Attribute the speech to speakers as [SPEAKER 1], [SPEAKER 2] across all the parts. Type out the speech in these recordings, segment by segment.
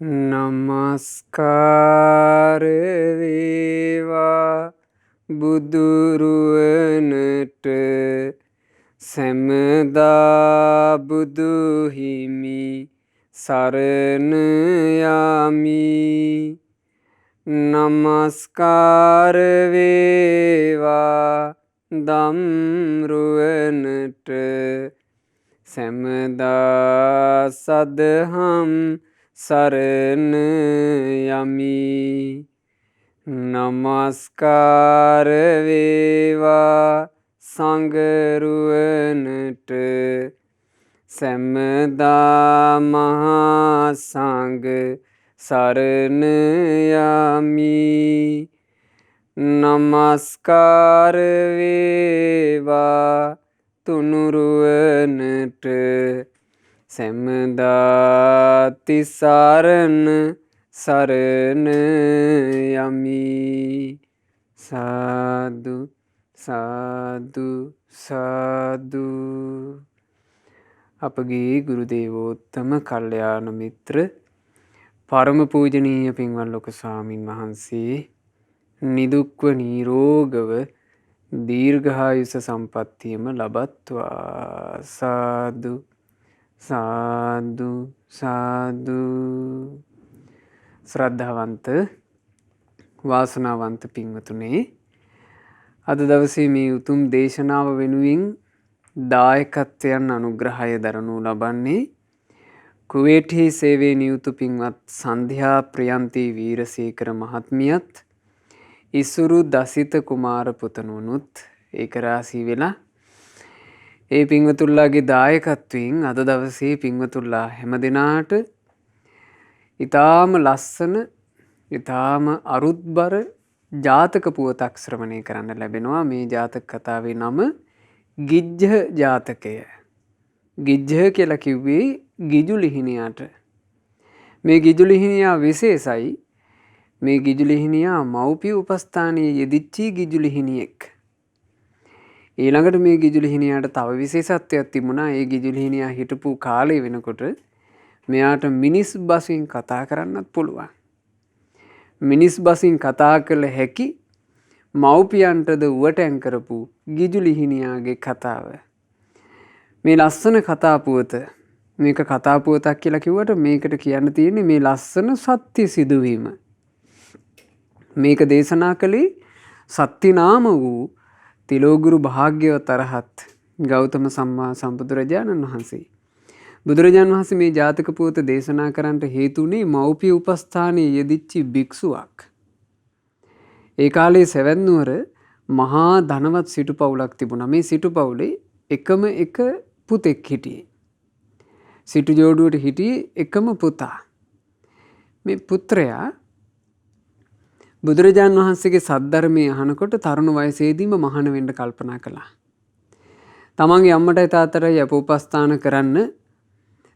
[SPEAKER 1] නමස්කාර වේවා බුදුරුවනට සැමදා බුදු හිමි සරණ යමි. නමස්කාර වේවා ධම්රුවනට සැමදා සදහම් සරණ යමි. නමස්කාර වේවා සංඝරුවනට සැමදා මහා සංඝ සරණ යමි. නමස්කාර වේවා තුනුරුවනට සැමදා තිසරණ සරණ යමි. සාදු සාදු සාදු. අපගේ ගුරු දේවෝත්තම කල්යාණ මිත්‍ර පරම පූජනීය පින්වත් ලොකු ස්වාමින් වහන්සේ නිදුක්ව නිරෝගව දීර්ඝායුෂ සම්පන්නියම ලබත්වා. සාදු සාදු සාදු. ශ්‍රද්ධාවන්ත වාසනාවන්ත පින්වතුනේ, අද දවසේ මේ උතුම් දේශනාව වෙනුවෙන් දායකත්වයන් අනුග්‍රහය දරනු ලබන්නේ කුවේටහි සේවයේ නියුතු පින්වත් සන්ධ්‍යා ප්‍රියන්ති වීරසේකර මහත්මියත් ඉසුරු දසිත කුමාර පුතණුවනුත් ඒක රාශී වෙලා ඒ පින්වතුල්ලාගේ දායකත්වයෙන් අද දවසේ පින්වතුල්ලා හැම දිනාට ඊටාම ලස්සන ඊටාම අරුත්බර ජාතක පුවතක් ශ්‍රවණය කරන්න ලැබෙනවා. මේ ජාතක කතාවේ නම ගිජ්ජ ජාතකය. ගිජ්ජ කියලා කිව්වේ ගිජුලිහිණියට. මේ ගිජුලිහිණියා විශේෂයි. මේ ගිජුලිහිණියා මව්පිය උපස්ථානයේ යෙදිච්චි ගිජුලිහිණියෙක්. ඊළඟට මේ ගිජුලිහිණියාට තව විශේෂත්වයක් තිබුණා. ඒ ගිජුලිහිණියා හිටපු කාලේ වෙනකොට මෙයාට මිනිස් බසින් කතා කරන්නත් පුළුවන්. මිනිස් බසින් කතා කළ හැකි මව්පියන්ටද උවටැන් කරපු ගිජුලිහිණියාගේ කතාව. මේ ලස්සන කතා පුවත, මේක කතා පුවතක් කියලා කිව්වට මේකට කියන්න තියෙන්නේ මේ ලස්සන සත්‍ය සිදුවීම. මේක දේශනා කළේ සත්‍යනාම වූ තිලෝගුරු භාග්‍යවත් අරහත් ගෞතම සම්මා සම්බුදුරජාණන් වහන්සේ. බුදුරජාණන් වහන්සේ මේ ජාතක පුවත දේශනා කරන්නට හේතුුනේ මව්පිය උපස්ථානයේ යෙදිච්චි භික්ෂුවක්. ඒ කාලේ සෙවැත් නුවර මහා ධනවත් සිටු පවුලක් තිබුණා. මේ සිටු පවුලේ එකම එක පුතෙක් හිටියේ. සිටු ජෝඩුවට හිටියේ එකම පුතා. මේ පුත්‍රයා බුදුරජාණන් වහන්සේගේ සද්ධර්මය අහනකොට තරුණ වයසේදීම මහාන වෙන්න කල්පනා කළා. තමන්ගේ අම්මටයි තාත්තටයි අපෝපස්ථාන කරන්න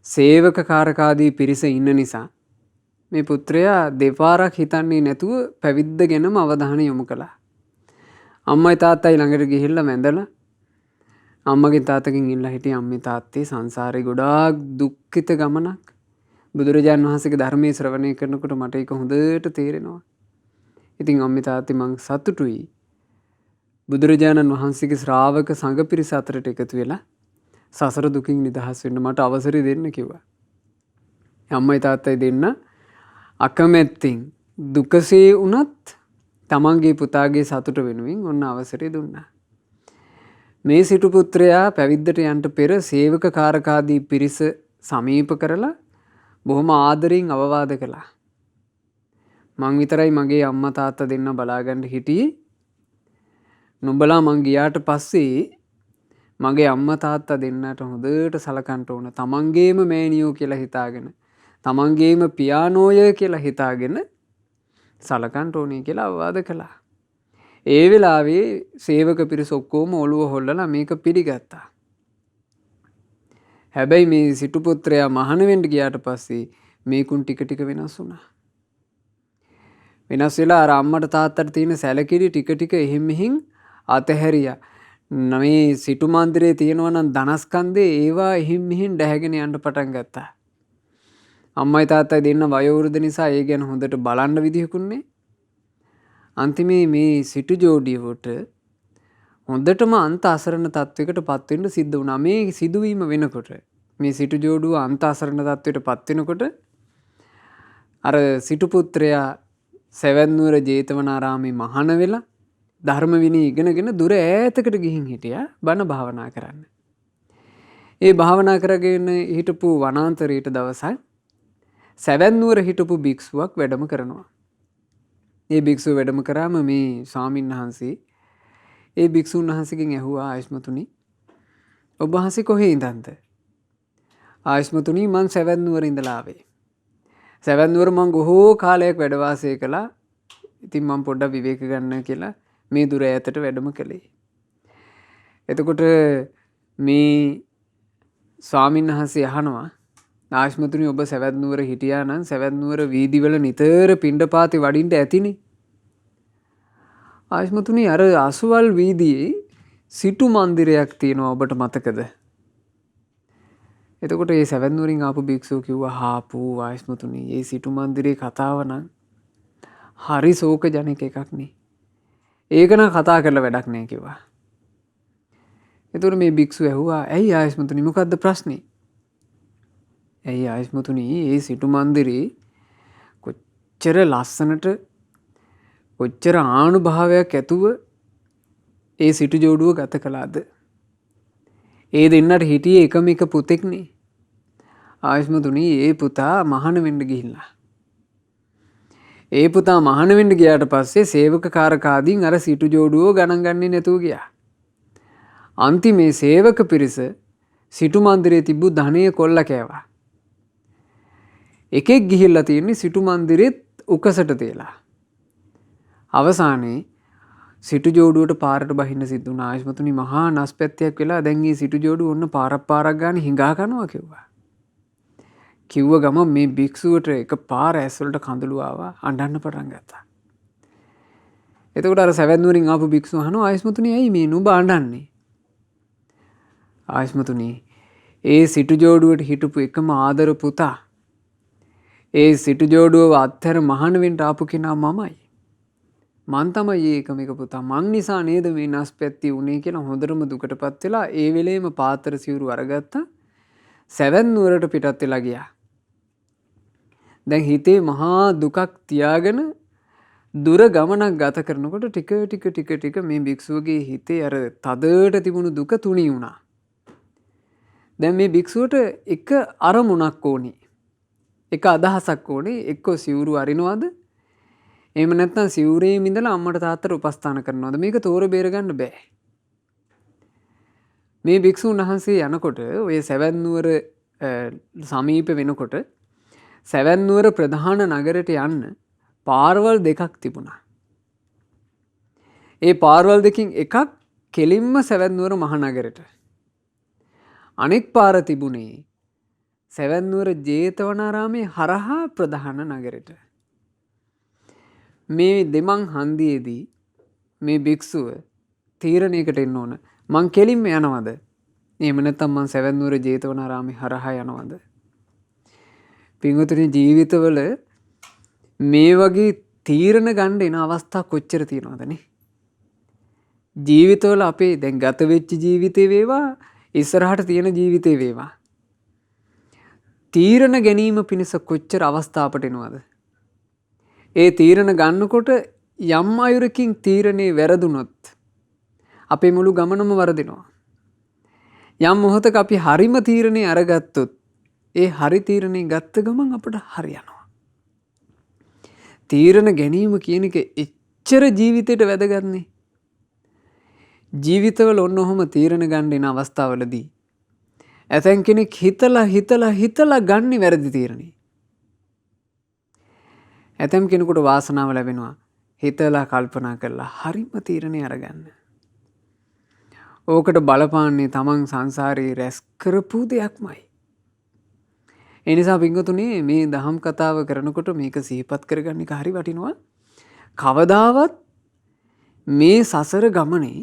[SPEAKER 1] සේවක කාරකාදී පිරිස ඉන්න නිසා මේ පුත්‍රයා දෙපාරක් හිතන්නේ නැතුව පැවිද්ද ගැනම අවධානය යොමු කළා. අම්මයි තාත්තයි ළඟට ගිහිල්ලා වැඳලා අම්මගේ තාත්තගෙන් ඉල්ලා හිටියේ අම්මේ තාත්තේ සංසාරේ ගොඩාක් දුක්ඛිත ගමනක්. බුදුරජාණන් වහන්සේගේ ධර්මයේ ශ්‍රවණය කරනකොට මට ඒක හොඳට තේරෙනවා. ඉතින් අම්මේ තාත්තේ මං සතුටුයි. බුදුරජාණන් වහන්සේගේ ශ්‍රාවක සංඝ පිරිස අතරට එකතු වෙලා සසර දුකින් නිදහස් වෙන්න මට අවසරය දෙන්න කිව්වා. අම්මයි තාත්තයි දෙන්න අකමැත්තෙන් දුකසේ වුණත් තමන්ගේ පුතාගේ සතුට වෙනුවෙන් ඔන්න අවසරය දුන්නා. මේ සිටු පුත්‍රයා පැවිද්දට යන්න පෙර සේවක කාරකාදී පිරිස සමීප කරලා බොහොම ආදරෙන් අවවාද කළා. මං විතරයි මගේ අම්මා තාත්තා දෙන්න බලාගන්න හිටියේ. නුඹලා මං ගියාට පස්සේ මගේ අම්මා තාත්තා දෙන්නට හොඳට සලකන්න ඕන. තමන්ගේම මෑණියෝ කියලා හිතාගෙන, තමන්ගේම පියානෝය කියලා හිතාගෙන සලකන්න ඕනේ කියලා අවවාද කළා. ඒ වෙලාවේ සේවක පිරිස ඔක්කොම ඔළුව හොල්ලලා මේක පිළිගත්තා. හැබැයි මේ සිටු පුත්‍රයා මහාන වෙන්න ගියාට පස්සේ මේකුන් ටික ටික වෙනස් වුණා. වෙනස් වෙලා අර අම්මට තාත්තට තියෙන සැලකිලි ටික ටික එහෙම් මෙහින් අතහැරියා. මේ සිටු මන්දිරේ තියෙනවා නම් ධනස්කන්ධේ ඒවා එහෙම් මෙහින් ඩැහැගෙන යන්න පටන් ගත්තා. අම්මයි තාත්තයි දෙන්න වයෝවෘද්ධ නිසා ඒ ගැන හොඳට බලන්න විදිහකුන්නේ. අන්තිමේ මේ සිටු ජෝඩියට හොඳටම අන්ත අසරණ තත්වයකට පත්වෙන්න සිද්ධ වුණා. මේ සිදුවීම වෙනකොට මේ සිටු ජෝඩුව අන්ත අසරණ තත්වයට පත්වෙනකොට අර සිටු පුත්‍රයා සෙවැන්නුවර ජේතවනාරාමේ මහාන වෙලා ධර්ම විනය ඉගෙනගෙන දුර ඈතකට ගිහින් හිටියා බණ භාවනා කරන්න. ඒ භාවනා කරගෙන හිටපු වනාන්තරයට දවසක් සැවැන්නුවර හිටපු භික්ෂුවක් වැඩම කරනවා. ඒ භික්ෂුව වැඩම කරාම මේ ස්වාමීන් වහන්සේ ඒ භික්ෂුන් වහන්සේගෙන් ඇහුවා ආයස්මතුනි ඔබ වහන්සේ කොහේ ඉඳන්ද? ආයස්මතුනි මං සැවැන්නුවර ඉඳලා ආවේ. සැවැන්නුවර මං බොහෝ කාලයක් වැඩ වාසය කළා. ඉතින් මං පොඩ්ඩක් විවේක ගන්න කියලා මේ දුර ඈතට වැඩම කළේ. එතකොට මේ ස්වාමීන් වහන්සේ අහනවා ආයස්මතුනි ඔබ සැවැන්නුවර හිටියා නම් සැවැන්නුවර වීදිවල නිතර පිණ්ඩපාතේ වඩින්න ඇතිනේ. ආයස්මතුනි අර අසුවල් වීදියේ සිටු මන්දිරයක් තියෙනවා ඔබට මතකද? එතකොට ඒ සැවැන්නුවරින් ආපු භික්ෂුව කිව්වා හාපූ ආයස්මතුනි ඒ සිටු මන්දිරේ කතාව නම් හරි ශෝක ජනක එකක් නේ. ඒක නම් කතා කරලා වැඩක් නෑ කිව්වා. එතකොට මේ භික්ෂුව ඇහුවා ඇයි ආයස්මතුනි මොකද්ද ප්‍රශ්නේ? ඇයි ආයස්මතුනි ඒ සිටු මන්දිරේ කොච්චර ලස්සනට කොච්චර ආනුභාවයක් ඇතුව ඒ සිටු ජෝඩුව ගත කළාද? ඒ දෙන්නට හිටියේ එකම එක පුතෙක්නේ. ආයස්මතුනි ඒ පුතා මහාන වෙන්න ගිහිල්ලා. ඒ පුතා මහාන වෙන්න ගියාට පස්සේ සේවක කාරකාදීන් අර සිටු ජෝඩුව ගණන් ගන්නේ නැතුව ගියා. අන්තිමේ සේවක පිරිස සිටු මන්දිරේ තිබ්බු ධනය කොල්ල කෑවා. එකෙක් ගිහිල්ලා තියෙන්නේ සිටු මන්දිරෙත් උකසට තියලා. අවසානයේ සිටු ජෝඩුවට පාරට බහින්න සිද්ධ වුණා. ආයස්මතුනි මහා නස්පැත්තයක් වෙලා දැන් මේ සිටු ජෝඩුව ඔන්න පාරක් ගානේ හිඟා කනවා කිව්වා. කිව්ව ගමන් මේ භික්ෂුවට එක පාර ඇස්වලට කඳුළු ආවා අඬන්න පටන් ගත්තා. එතකොට අර සැවැන්නුවරින් ආපු භික්ෂුව අහනවා ආයස්මතුනි ඇයි මේ නුඹ අඬන්නේ? ආයස්මතුනි ඒ සිටු ජෝඩුවට හිටපු එකම ආදර පුතා ඒ සිටු ජෝඩුව අත්හැර මහාන වෙන්න ආපු කෙනා මමයි. මං තමයි ඒකම එක පුතා. මං නිසා නේද මේ නස්පැත්ති උනේ කියලා හොඳටම දුකටපත් වෙලා ඒ වෙලේම පාතර සිවුරු අරගත්තා. සැවැන්නුවරට පිටත් වෙලා ගියා. දැන් හිතේ මහා දුකක් තියාගෙන දුර ගමනක් ගත කරනකොට ටික මේ භික්ෂුවගේ හිතේ අර තදට තිබුණු දුක තුනී වුණා. දැන් මේ භික්ෂුවට එක අරමුණක් ඕනේ. එක අදහසක් ඕනේ. එක්කෝ සිවුරු අරිනවද? එහෙම නැත්නම් සිවුරේ ඉඳලා අම්මට තාත්තට උපස්ථාන කරනවද? මේක තෝර බේර ගන්න බෑ. මේ භික්ෂුන් වහන්සේ යනකොට ඔය සැවැන්නුවර සමීප වෙනකොට සැවැන්නුවර ප්‍රධාන නගරයට යන්න පාරවල් දෙකක් තිබුණා. ඒ පාරවල් දෙකින් එකක් කෙලින්ම සැවැන්නුවර මහනගරයට. අනෙක් පාර තිබුණේ සැවැන්නුවර ජේතවනාරාමේ හරහා ප්‍රධාන නගරයට. මේ දෙමන් හන්දියේදී මේ භික්ෂුව තීරණයකට එන්න ඕන. මං කෙලින්ම යනවද? එහෙම නැත්නම් මං සැවැන්නුවර ජේතවනාරාමේ හරහා යනවද? පින්වතුනි ජීවිතවල මේ වගේ තීරණ ගන්න එන අවස්ථා කොච්චර තියෙනවදනේ? ජීවිතවල අපේ දැන් ගත වෙච්ච ජීවිතේ වේවා ඉස්සරහට තියෙන ජීවිතේ වේවා තීරණ ගැනීම පිණිස කොච්චර අවස්ථා අපට එනවද? ඒ තීරණ ගන්නකොට යම් අයුරකින් තීරණේ වැරදුනොත් අපේ මුළු ගමනම වරදිනවා. යම් මොහොතක අපි හරිම තීරණේ අරගත්තොත් ඒ හරි තීරණේ ගත්ත ගමන් අපට හරියනවා. තීරණ ගැනීම කියන එක එච්චර ජීවිතේට වැදගත්නේ. ජීවිතවල ඔන්න ඔහොම තීරණ ගන්න එන අවස්ථාවලදී ඇතැම් කෙනෙක් හිතලා ගන්නේ වැරදි තීරණේ. ඇතැම් කෙනෙකුට වාසනාව ලැබෙනවා හිතලා කල්පනා කරලා හරිම තීරණේ අරගන්න. ඕකට බලපාන්නේ තමන් සංසාරේ රැස් කරපු දෙයක්මයි. ඒ නිසා පින්වතුනි මේ දහම් කතාව කරනකොට මේක සිහිපත් කරගන්න එක හරි වටිනවා. කවදාවත් මේ සසර ගමනේ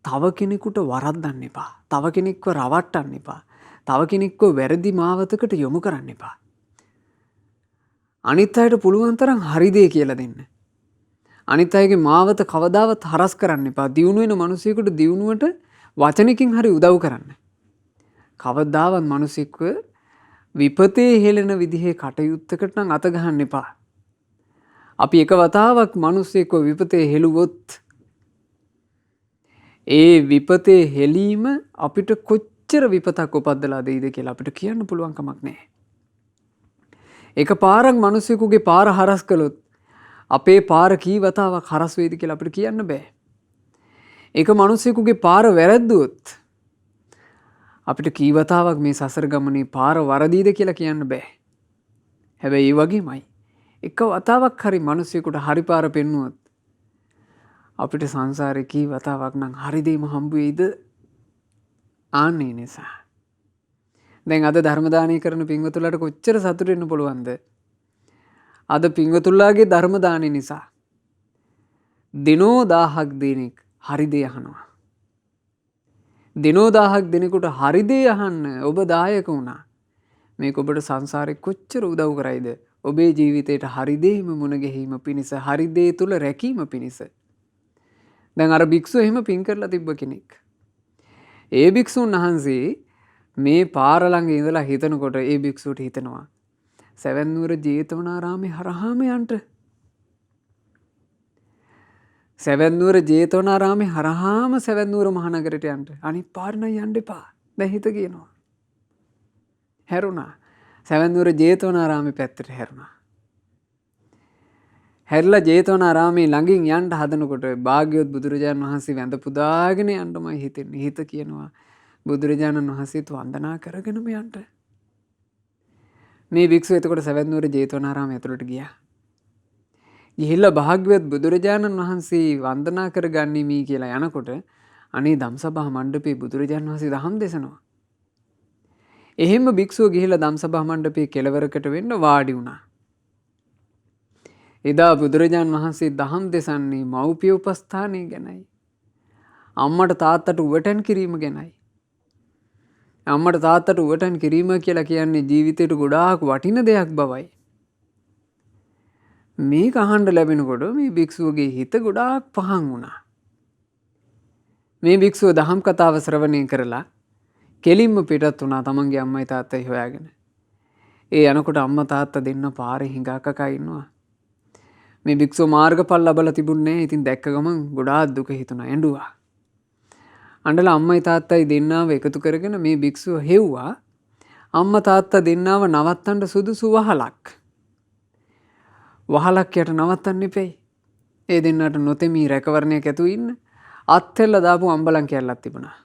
[SPEAKER 1] තව කෙනෙකුට වරද්දන්න එපා. තව කෙනෙක්ව රවට්ටන්න එපා. තව කෙනෙක්ව වැරදි මාවතකට යොමු කරන්න එපා. අනිත් අයට පුළුවන් තරම් හරි දේ කියලා දෙන්න. අනිත් අයගේ මාවත කවදාවත් හරස් කරන්න එපා. දියුණු වෙන මිනිසෙකුට දියුණුවට වචනකින් හරි උදව් කරන්න. කවදාවත් මිනිසෙක්ව විපතේ හෙළෙන විදිහේ කටයුත්තකට නම් අත ගහන්න එපා. අපි එක වතාවක් මිනිසෙක්ව විපතේ හෙළුවොත් ඒ විපතේ හෙලීම අපිට කොච්චර විපතක් උපද්දලා දෙයිද කියලා අපිට කියන්න පුළුවන් කමක් නැහැ. එක පාරක් මිනිසෙකුගේ පාර හරස් කළොත් අපේ පාර කී වතාවක් හරස් වෙයිද කියලා අපිට කියන්න බෑ. එක මිනිසෙකුගේ පාර වැරද්දුවොත් අපිට කී වතාවක් මේ සසර ගමනේ පාර වරදීද කියලා කියන්න බෑ. හැබැයි ඒ වගේමයි එක වතාවක් හරි මිනිසෙකුට හරි පාර පෙන්නුවොත් අපිට සංසාරේ කී වතාවක් නම් හරි දෙයක්ම හම්බ වෙයිද? ආන්නේ නිසා. දැන් අද ධර්ම දානය කරන පින්වතුන්ලාට කොච්චර සතුටු වෙන්න පුළුවන්ද? අද පින්වතුන්ලාගේ ධර්ම දානය නිසා දිනෝ 1000ක් දෙනෙක් හරි දේ අහනවා. දිනෝ 1000ක් දෙනෙකුට හරි දේ අහන්න ඔබ දායක වුණා. මේක ඔබට සංසාරේ කොච්චර උදව් කරයිද? ඔබේ ජීවිතේට හරි දේම මුණ ගැහිම පිණිස, හරි දේ තුල රැකීම පිණිස. දැන් අර භික්ෂුව එහෙම පින් කරලා තිබ්බ කෙනෙක්. ඒ භික්ෂුන් වහන්සේ මේ පාර ළඟ ඉඳලා හිතනකොට ඒ භික්ෂුවට හිතෙනවා සෙවන් නුවර ජේතවනාරාමේ හරහාම යන්න. සෙවන් නුවර ජේතවනාරාමේ හරහාම සෙවන් නුවර මහනගරයට යන්න. අනිත් පාර නම් යන්න එපා. දැන් හිත කියනවා. හැරුණා. සෙවන් නුවර ජේතවනාරාමේ පැත්තට හැරුණා. හැරිලා ජේතවනාරාමේ ළඟින් යන්න හදනකොට භාග්‍යවත් බුදුරජාණන් වහන්සේ වැඳ පුදාගෙන යන්නමයි හිතෙන්නේ. හිත කියනවා බුදුරජාණන් වහන්සේත් වන්දනා කරගෙනම යන්න. මේ භික්ෂුව එතකොට සෙවන් නුවර ජේතවනාරාමයේ ඇතුළට ගියා. ගිහිල්ලා භාග්‍යවත් බුදුරජාණන් වහන්සේ වන්දනා කරගන්නෙමි කියලා යනකොට අනේ ධම්සභා මණ්ඩපේ බුදුරජාණන් වහන්සේ දහම් දෙසනවා. එහෙම භික්ෂුව ගිහිල්ලා ධම්සභා මණ්ඩපේ කෙළවරකට වෙන්න වාඩි වුණා. එදා බුදුරජාණන් වහන්සේ දහම් දෙසන්නේ මව්පිය උපස්ථානය ගැනයි. අම්මට තාත්තට උවටන් කිරීම ගැනයි. අම්මට තාත්තට උවටන් කිරීම කියලා කියන්නේ ජීවිතේට ගොඩාක් වටින දෙයක් බවයි. මේක අහන්න ලැබෙනකොට මේ භික්ෂුවගේ හිත ගොඩාක් පහන් වුණා. මේ භික්ෂුව දහම් කතාව ශ්‍රවණය කරලා කෙලින්ම පිටත් වුණා තමන්ගේ අම්මයි තාත්තයි හොයාගෙන. ඒ යනකොට අම්මා තාත්තා දෙන්න පාරේ හිඟා කකා ඉන්නවා. මේ භික්ෂුව මාර්ගඵල ලැබලා තිබුණේ නැහැ. ඉතින් දැක්ක ගමන් ගොඩාක් දුක හිතුණා. ඇඬුවා. අඬලා අම්මයි තාත්තයි දෙන්නව එකතු කරගෙන මේ භික්ෂුව හෙව්වා අම්මා තාත්තා දෙන්නව නවත්තන්න සුදුසු වහලක්. වහලක් යට නවත්තන්න එපෙයි. ඒ දෙන්නට නොතෙමී රැකවරණයක් ඇතුව ඉන්න අත්හෙල්ල දාපු අම්බලන් කෑල්ලක් තිබුණා.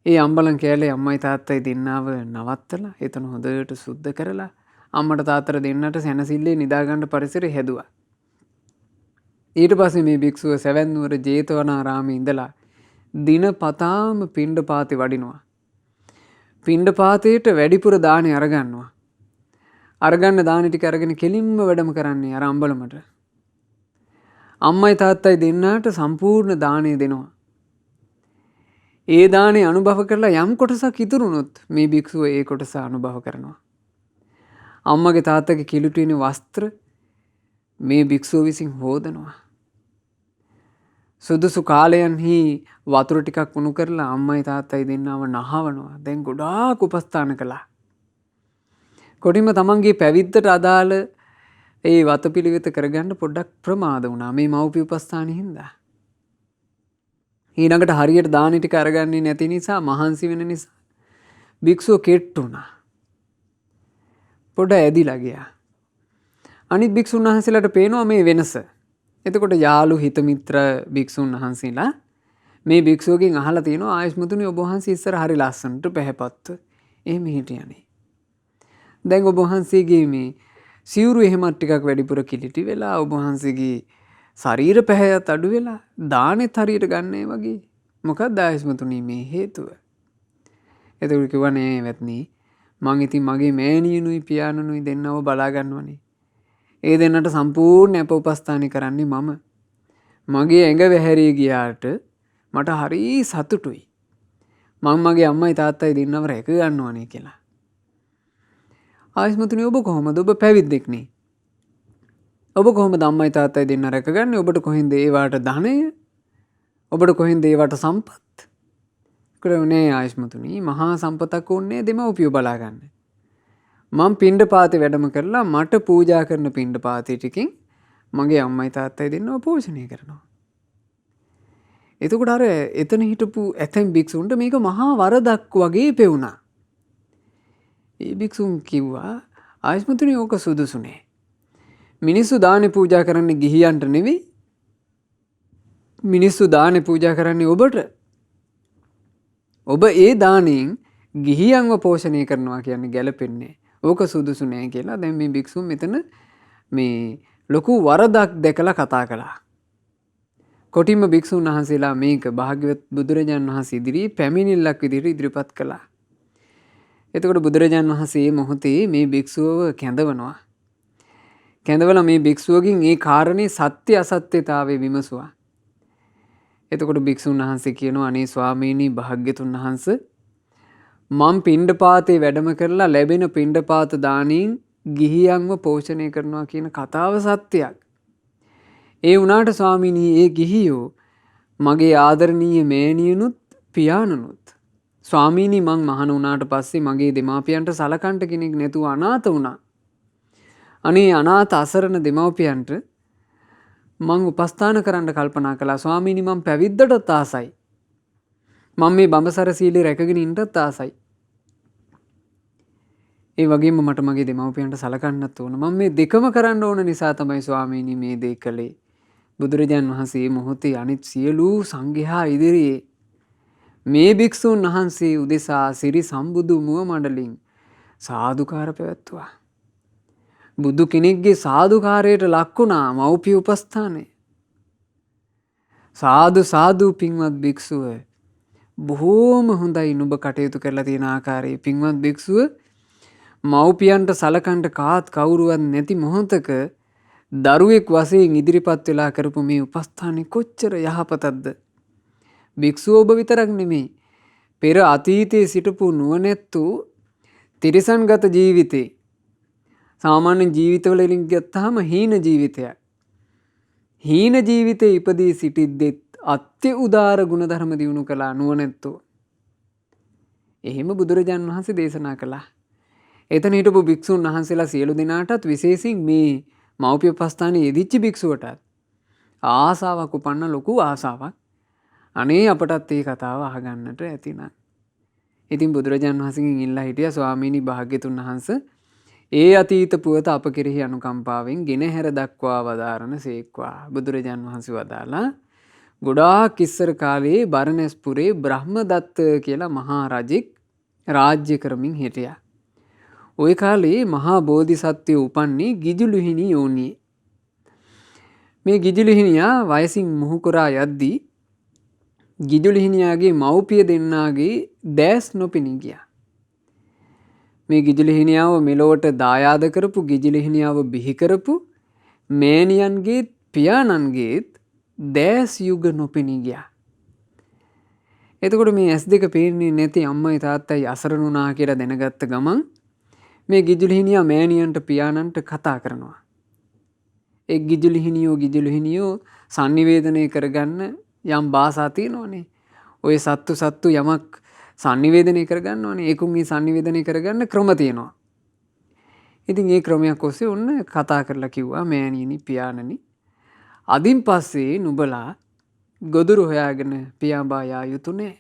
[SPEAKER 1] ඒ අම්බලන් කෑල්ලේ අම්මයි තාත්තයි දෙන්නව නවත්තලා එතන හොඳට සුද්ධ කරලා අම්මට තාත්තට දෙන්නට සැනසille නිදාගන්න පරිසරය හැදුවා. ඊට පස්සේ මේ භික්ෂුව සෙවන් නුවර ජේතවනාරාමේ ඉඳලා දිනපතාම පිණ්ඩපාතේ වඩිනවා. පිණ්ඩපාතේට වැඩිපුර දානේ අරගන්නවා. අරගන්න දානේ ටික අරගෙන කෙලින්ම වැඩම කරන්නේ අර අම්බලමට. අම්මයි තාත්තයි දෙන්නාට සම්පූර්ණ දානේ දෙනවා. ඒ දානේ අනුභව කරලා යම් කොටසක් ඉතුරුනොත් මේ භික්ෂුව ඒ කොටස අනුභව කරනවා. අම්මගේ තාත්තගේ කිලුටින වස්ත්‍ර මේ භික්ෂුව විසින් හෝදනවා. සුදුසු කාලයන්හි වතුර ටිකක් උණු කරලා අම්මයි තාත්තයි දෙන්නව නහවනවා. දැන් ගොඩාක් උපස්ථාන කළා. කොටිම තමන්ගේ පැවිද්දට අදාළ ඒ වතපිළිවෙත කරගන්න පොඩ්ඩක් ප්‍රමාද වුණා මේ මව්පිය උපස්ථානෙ හින්දා. ඊළඟට හරියට දානි ටික අරගන්නේ නැති නිසා මහන්සි වෙන නිසා භික්ෂුව කෙට්ටු වුණා. පොඩ ඇදිලා ගියා. අනිත් භික්ෂුන් වහන්සේලාට පේනවා මේ වෙනස. එතකොට යාළු හිත මිත්‍ර භික්ෂුන් වහන්සේලා මේ භික්ෂුවගෙන් අහලා තියෙනවා ආයස්මතුනි ඔබ වහන්සේ ඉස්සර හරි ලස්සනට පැහැපත්ව එහෙම හිටියනේ. දැන් ඔබ වහන්සේගේ මේ සිවුරු එහෙමත් ටිකක් වැඩිපුර කිලිටි වෙලා ඔබ වහන්සේගේ ශරීර පැහැයත් අඩු වෙලා දානෙත් හරියට ගන්නෑ වගේ. මොකක්ද ආයස්මතුනි මේ හේතුව? එතකොට කිව්වා නේ වැත්නි මං ඉතින් මගේ මෑණියනුයි පියාණනුයි දෙන්නව බලා ගන්නවනේ. ඒ දෙන්නට සම්පූර්ණ අප උපස්ථාන කරන්නේ මම. මගේ ඇඟ වැහැරී ගියාට මට හරි සතුටුයි. මම මගේ අම්මයි තාත්තයි දෙන්නව රැක ගන්නවනේ කියලා. ආයස්මතුනි ඔබ කොහොමද? ඔබ පැවිද්දෙක් නේ. ඔබ කොහොමද අම්මයි තාත්තයි දෙන්න රැකගන්නේ? ඔබට කොහෙන්ද ඒවට ධනය? ඔබට කොහෙන්ද ඒවට සම්පත්? නේ ආයස්මතුනි මහා සම්පතක් ඕනේ දෙමව්පියෝ බලා ගන්න. මම පිණ්ඩපාතේ වැඩම කරලා මට පූජා කරන පිණ්ඩපාතේ ටිකෙන් මගේ අම්මයි තාත්තයි දෙන්නව පෝෂණය කරනවා. එතකොට අර එතන හිටපු ඇතැම් භික්ෂුන්ට මේක මහා වරදක් වගේ පෙවුණා. ඒ භික්ෂුන් කිව්වා ආයස්මතුනි ඕක සුදුසු නෑ. මිනිස්සු දානේ පූජා කරන්නේ ගිහියන්ට නෙවෙයි. මිනිස්සු දානේ පූජා කරන්නේ ඔබට. ඔබ ඒ දානෙන් ගිහියන්ව පෝෂණය කරනවා කියන්නේ ගැලපෙන්නේ. ඕක සුදුසු නෑ කියලා දැන් මේ භික්ෂුන් මෙතන මේ ලොකු වරදක් දැකලා කතා කළා. කොටින්ම භික්ෂුන් වහන්සේලා මේක භාග්‍යවත් බුදුරජාණන් වහන්සේ ඉදිරියේ පැමිණිල්ලක් විදිහට ඉදිරිපත් කළා. එතකොට බුදුරජාණන් වහන්සේ මේ මොහොතේ මේ භික්ෂුවව කැඳවනවා. කැඳවලා මේ භික්ෂුවගෙන් ඒ කාරණේ සත්‍ය අසත්‍යතාවය විමසුවා. එතකොට භික්ෂුන් වහන්සේ කියනවා අනේ ස්වාමීනි භාග්‍යතුන් වහන්සේ මම පිණ්ඩපාතේ වැඩම කරලා ලැබෙන පිණ්ඩපාත දානින් ගිහියන්ව පෝෂණය කරනවා කියන කතාව සත්‍යයක්. ඒ වුණාට ස්වාමීනි ඒ ගිහියෝ මගේ ආදරණීය මෑණියනුත් පියාණනුත් ස්වාමීනි මං මහණ වුණාට පස්සේ මගේ දෙමාපියන්ට සලකන්න කෙනෙක් නැතුව අනාථ වුණා. අනේ අනාථ අසරණ දෙමාපියන්ට මං උපස්ථාන කරන්න කල්පනා කළා. ස්වාමීනි මං පැවිද්දටත් ආසයි. මම මේ බඹසර සීලේ රැකගෙන ඉන්නත් ආසයි. ඒ වගේම මට මගේ දෙමව්පියන්ට සලකන්නත් ඕන. මම මේ දෙකම කරන්න ඕන නිසා තමයි ස්වාමීනි මේ දේ කළේ. බුදුරජාන් වහන්සේ මොහොතේ අනිත් සියලු සංඝයා ඉදිරියේ මේ භික්ෂුන් වහන්සේ උදෙසා සිරි සම්බුදු මුව මඩලින් සාදුකාර පැවැත්තුවා. බුදු කෙනෙක්ගේ සාදුකාරයට ලක් වුණා මව්පිය උපස්ථානය. සාදු සාදු පින්වත් භික්ෂුව බොහෝම හොඳයි නුඹ කටයුතු කරලා තියෙන ආකාරයේ. පින්වත් භික්ෂුව මව්පියන්ට සලකන්න කාත් කවුරුවත් නැති මොහොතක දරුවෙක් වශයෙන් ඉදිරිපත් වෙලා කරපු මේ උපස්ථානේ කොච්චර යහපතක්ද. භික්ෂුව ඔබ විතරක් නෙමෙයි පෙර අතීතයේ සිටපු නුවණැත්තු තිරිසන්ගත ජීවිතේ සාමාන්‍ය ජීවිතවල ගත්තාම හීන ජීවිතයක්. හීන ජීවිතේ ඉපදී සිටිද්දෙත් අත්‍ය උදාර ගුණධර්ම දියුණු කළා නුවණැත්තෝ. එහෙම බුදුරජාන් වහන්සේ දේශනා කළා. එතන හිටපු භික්ෂුන් වහන්සේලා සියලු දෙනාටත් විශේෂයෙන් මේ මව්පිය උපස්ථානයේ යෙදිච්ච භික්ෂුවටත් ආසාවක් උපන්න ලොකු ආසාවක්. අනේ අපටත් මේ කතාව අහගන්නට ඇතිනම්. ඉතින් බුදුරජාන් වහන්සේගෙන් ඉල්ලා හිටියා ස්වාමීනි භාග්‍යතුන් වහන්සේ ඒ අතීත පුවත අප කෙරෙහි අනුකම්පාවෙන් ගෙනහැර දක්වා වදාරන සේක්වා. බුදුරජාන් වහන්සේ වදාලා ගොඩාක් ඉස්සර කාලේ බරණැස්පුරේ බ්‍රහ්මදත්ත කියලා මහා රජෙක් රාජ්‍ය කරමින් හිටියා. ওই කාලේ මහා බෝධිසත්වයෝ උපන්නේ ගිජුලුහිණි යෝනියේ. මේ ගිජුලුහිණියා වයසින් මුහුකුරා යද්දී ගිජුලුහිණියාගේ මව්පිය දෙන්නාගේ දැස් නොපෙනී ගියා. මේ ගිජුලුහිණියාව මෙලොවට දායාද කරපු ගිජුලුහිණියාව බිහි කරපු මෑණියන්ගේ පියාණන්ගේ දැස් යුග නොපෙනී ගියා. එතකොට මේ S2 පේන්නේ නැති අම්මයි තාත්තයි අසරණ වුණා කියලා දැනගත්ත ගමන් මේ ගිජුලුහිණියා මෑණියන්ට පියාණන්ට කතා කරනවා. ඒ ගිජුලුහිණියෝ sannivedanaya කරගන්න යම් භාෂා තියෙනවනේ. ඔය සත්තු යමක් sannivedanaya කරගන්න ඕනේ. ඒකුන් මේ sannivedanaya කරගන්න ක්‍රම තියෙනවා. ඉතින් ඒ ක්‍රමයක් ඔස්සේ ඔන්න කතා කරලා කිව්වා මෑණියනි පියාණනි අදින් පස්සේ නුඹලා ගොදුරු හොයාගෙන පියාඹා යා යුතු නෑ.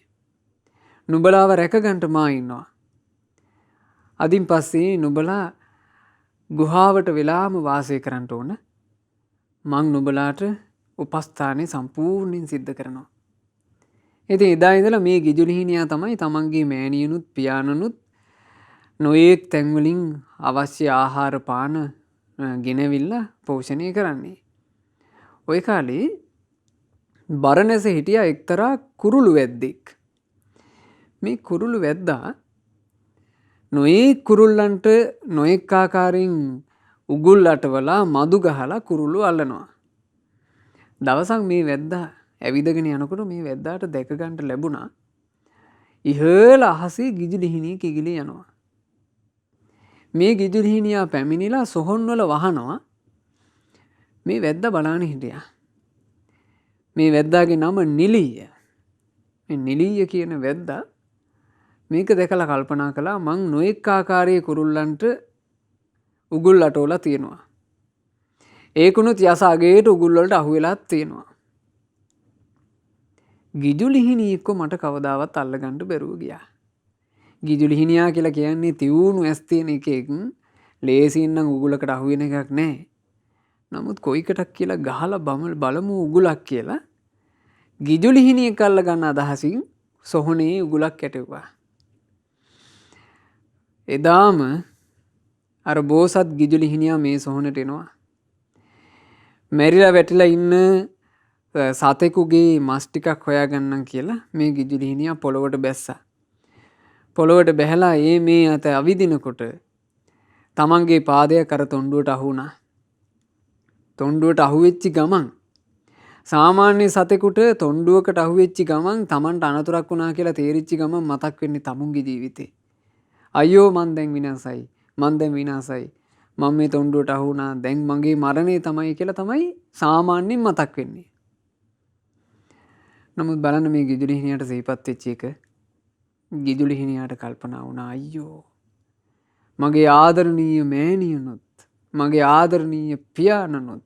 [SPEAKER 1] නුඹලාව රැකගන්න මා ඉන්නවා. අදින් පස්සේ නුඹලා ගුහාවට වෙලාම වාසය කරන්න ඕන. මං නුඹලාට උපස්ථානේ සම්පූර්ණයෙන් සිද්ධ කරනවා. ඉතින් එදා ඉඳලා මේ ගිජුලුහිණියා තමයි තමන්ගේ මෑණියනුත් පියාණනුත් නොයෙක් තැන්වලින් අවශ්‍ය ආහාර පාන ගෙනවිල්ලා පෝෂණය කරන්නේ. ওই කාලේ බරණැස හිටියා එක්තරා කුරුළු වැද්දෙක්. මේ කුරුළු වැද්දා නොයෙක් කුරුල්ලන්ට නොයෙක් ආකාරයෙන් උගුල් අටවලා මදු ගහලා කුරුළු අල්ලනවා. දවසක් මේ වැද්දා ඇවිදගෙන යනකොට මේ වැද්දාට දැක ගන්න ලැබුණා ඉහළ අහසේ ගිජුලුහිණිය කිගිලී යනවා. මේ ගිජුලිහිනියා පැමිණිලා සොහොන් වල වහනවා. මේ වැද්දා බලාගෙන හිටියා. මේ වැද්දාගේ නම නිලීය. මේ නිලීය කියන වැද්දා මේක දැකලා කල්පනා කළා මං නොඑක් ආකාරයේ කුරුල්ලන්ට උගුල් අටවලා තියෙනවා. ඒකුණුත් යස අගේට උගුල් වලට අහු වෙලාත් තියෙනවා. ගිජුලිහිණියෙක්ව මට කවදාවත් අල්ලගන්න බැරුව ගියා. ගිජුලිහිණියා කියලා කියන්නේ තියුණු ඇස් තියෙන එකෙක්. ලේසියෙන් නම් උගුලකට අහු වෙන එකක් නැහැ. නමුත් කොයිකටක් කියලා ගහලා බලමු උගුලක් කියලා ගිජුලිහිණියෙක් අල්ල ගන්න අදහසින් සොහොනේ උගුලක් කැටුවා. එදාම අර බෝසත් ගිජුලිහිණියා මේ සොහොනට එනවා. මැරිලා වැටිලා ඉන්න සතෙකුගේ මස් ටිකක් හොයාගන්නම් කියලා මේ ගිජුලිහිණියා පොළොවට බැස්සා. පොළොවට බැහැලා මේ අත අවිදිනකොට තමන්ගේ පාදයක් අර තොණ්ඩුවට අහු වුණා. තොණ්ඩුවට අහුවෙච්ච ගමන් සාමාන්‍ය සතෙකුට තොණ්ඩුවකට අහුවෙච්ච ගමන් තමන්ට අනතුරක් වුණා කියලා තේරිච්ච ගමන් මතක් වෙන්නේ තමුන්ගේ ජීවිතේ. අයියෝ මං දැන් විනාසයි. මං දැන් විනාසයි. මම මේ තොණ්ඩුවට අහු වුණා. දැන් මගේ මරණය තමයි කියලා තමයි සාමාන්‍යයෙන් මතක් වෙන්නේ. නමුත් බලන්න මේ ගිජුලිහිණියට සිහිපත් වෙච්ච එක ගිජුලිහිණියට කල්පනා වුණා අයියෝ මගේ ආදරණීය මෑණියනොත් මගේ ආදරණීය පියාණනොත්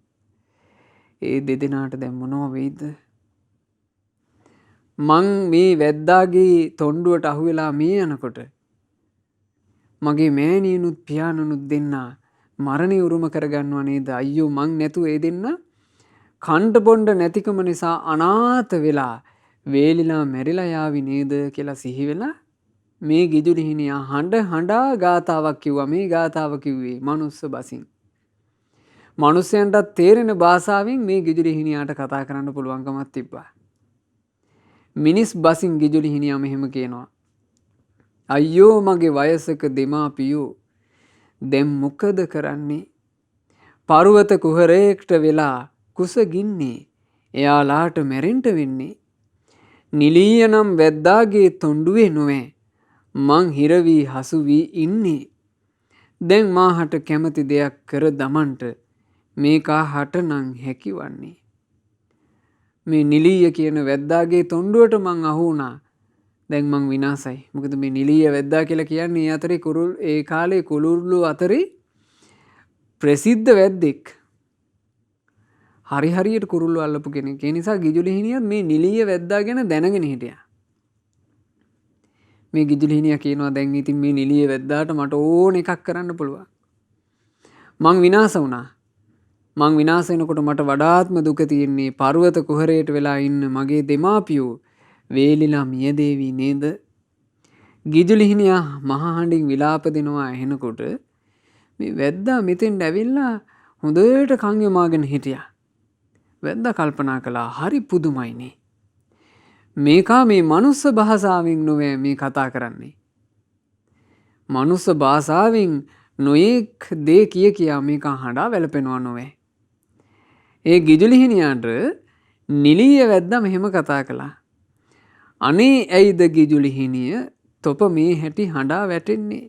[SPEAKER 1] ඒ දෙදෙනාට දැන් මොනව වෙයිද? මං මේ වැද්දාගේ තොණ්ඩුවට අහු වෙලා මේ යනකොට මගේ මෑණියනුත් පියාණනුත් දෙන්නා මරණය උරුම කරගන්නවා නේද? අයියෝ මං නැතුව ඒ දෙන්න කණ්ඩ බොණ්ඩ නැතිකම නිසා අනාථ වෙලා වේලිලා මැරිලා යාවි නේද කියලා සිහි වෙලා මේ ගිජුලිහිණියා හඬා ගාතාවක් කිව්වා. මේ ගාතාව කිව්වේ මනුස්ස බසින්. මනුස්සයන්ට තේරෙන භාෂාවෙන් මේ ගිජුලිහිණියාට කතා කරන්න පුළුවන්කමක් තිබ්බා. මිනිස් බසින් ගිජුලිහිණියා මෙහෙම කියනවා. අයියෝ මගේ වයසක දෙමාපියෝ දැන් මොකද කරන්නේ? පර්වත කුහරයකට වෙලා කුසගින්නේ. එයාලාට මැරෙන්න වෙන්නේ. නිලීය නම් වැද්දාගේ තොණ්ඩුවේ නොවේ. මං හිරවී හසු වී ඉන්නේ. දැන් මාහට කැමති දෙයක් කර දමන්ට මේකාහට නම් හැකිවන්නේ. මේ නිලීය කියන වැද්දාගේ තොණ්ඩුවට මං අහු වුණා. දැන් මං විනාසයි. මොකද මේ නිලීය වැද්දා කියලා කියන්නේ අතරේ ඒ කාලේ කුරුල්ලෝ අතරේ ප්‍රසිද්ධ වැද්දෙක්. හරියට කුරුල්ලෝ අල්ලපු කෙනෙක්. ඒ නිසා ගිජුලිහිණියත් මේ නිලීය වැද්දා ගැන දැනගෙන හිටියා. මේ ගිජුලිහිණියා කියනවා දැන් ඉතින් මේ නිලීය වැද්දාට මට ඕන එකක් කරන්න පුළුවන්. මං විනාස වුණා. මං විනාස වෙනකොට මට වඩාත්ම දුක තියෙන්නේ පර්වත කුහරයට වෙලා ඉන්න මගේ දෙමාපියෝ වේලිලා මියදේවි නේද? ගිජුලිහිණියා මහා හඬින් විලාප දෙනවා ඇහෙනකොට මේ වැද්දා මෙතෙන් ඇවිල්ලා හොඳට කන් යොමාගෙන හිටියා. වැද්දා කල්පනා කළා හරි පුදුමයිනේ. මේකා මේ මනුස්ස භාෂාවෙන් නොවේ මේ කතා කරන්නේ. මනුස්ස භාෂාවෙන් නොයෙක් දේ කියා මේකා හඬා වැළපෙනවා නොවේ. ඒ ගිජුලිහිණියාට නිලීය වැද්දා මෙහෙම කතා කළා. අනේ ඇයිද ගිජුලිහිණිය තොප මේ හැටි හඬා වැටෙන්නේ?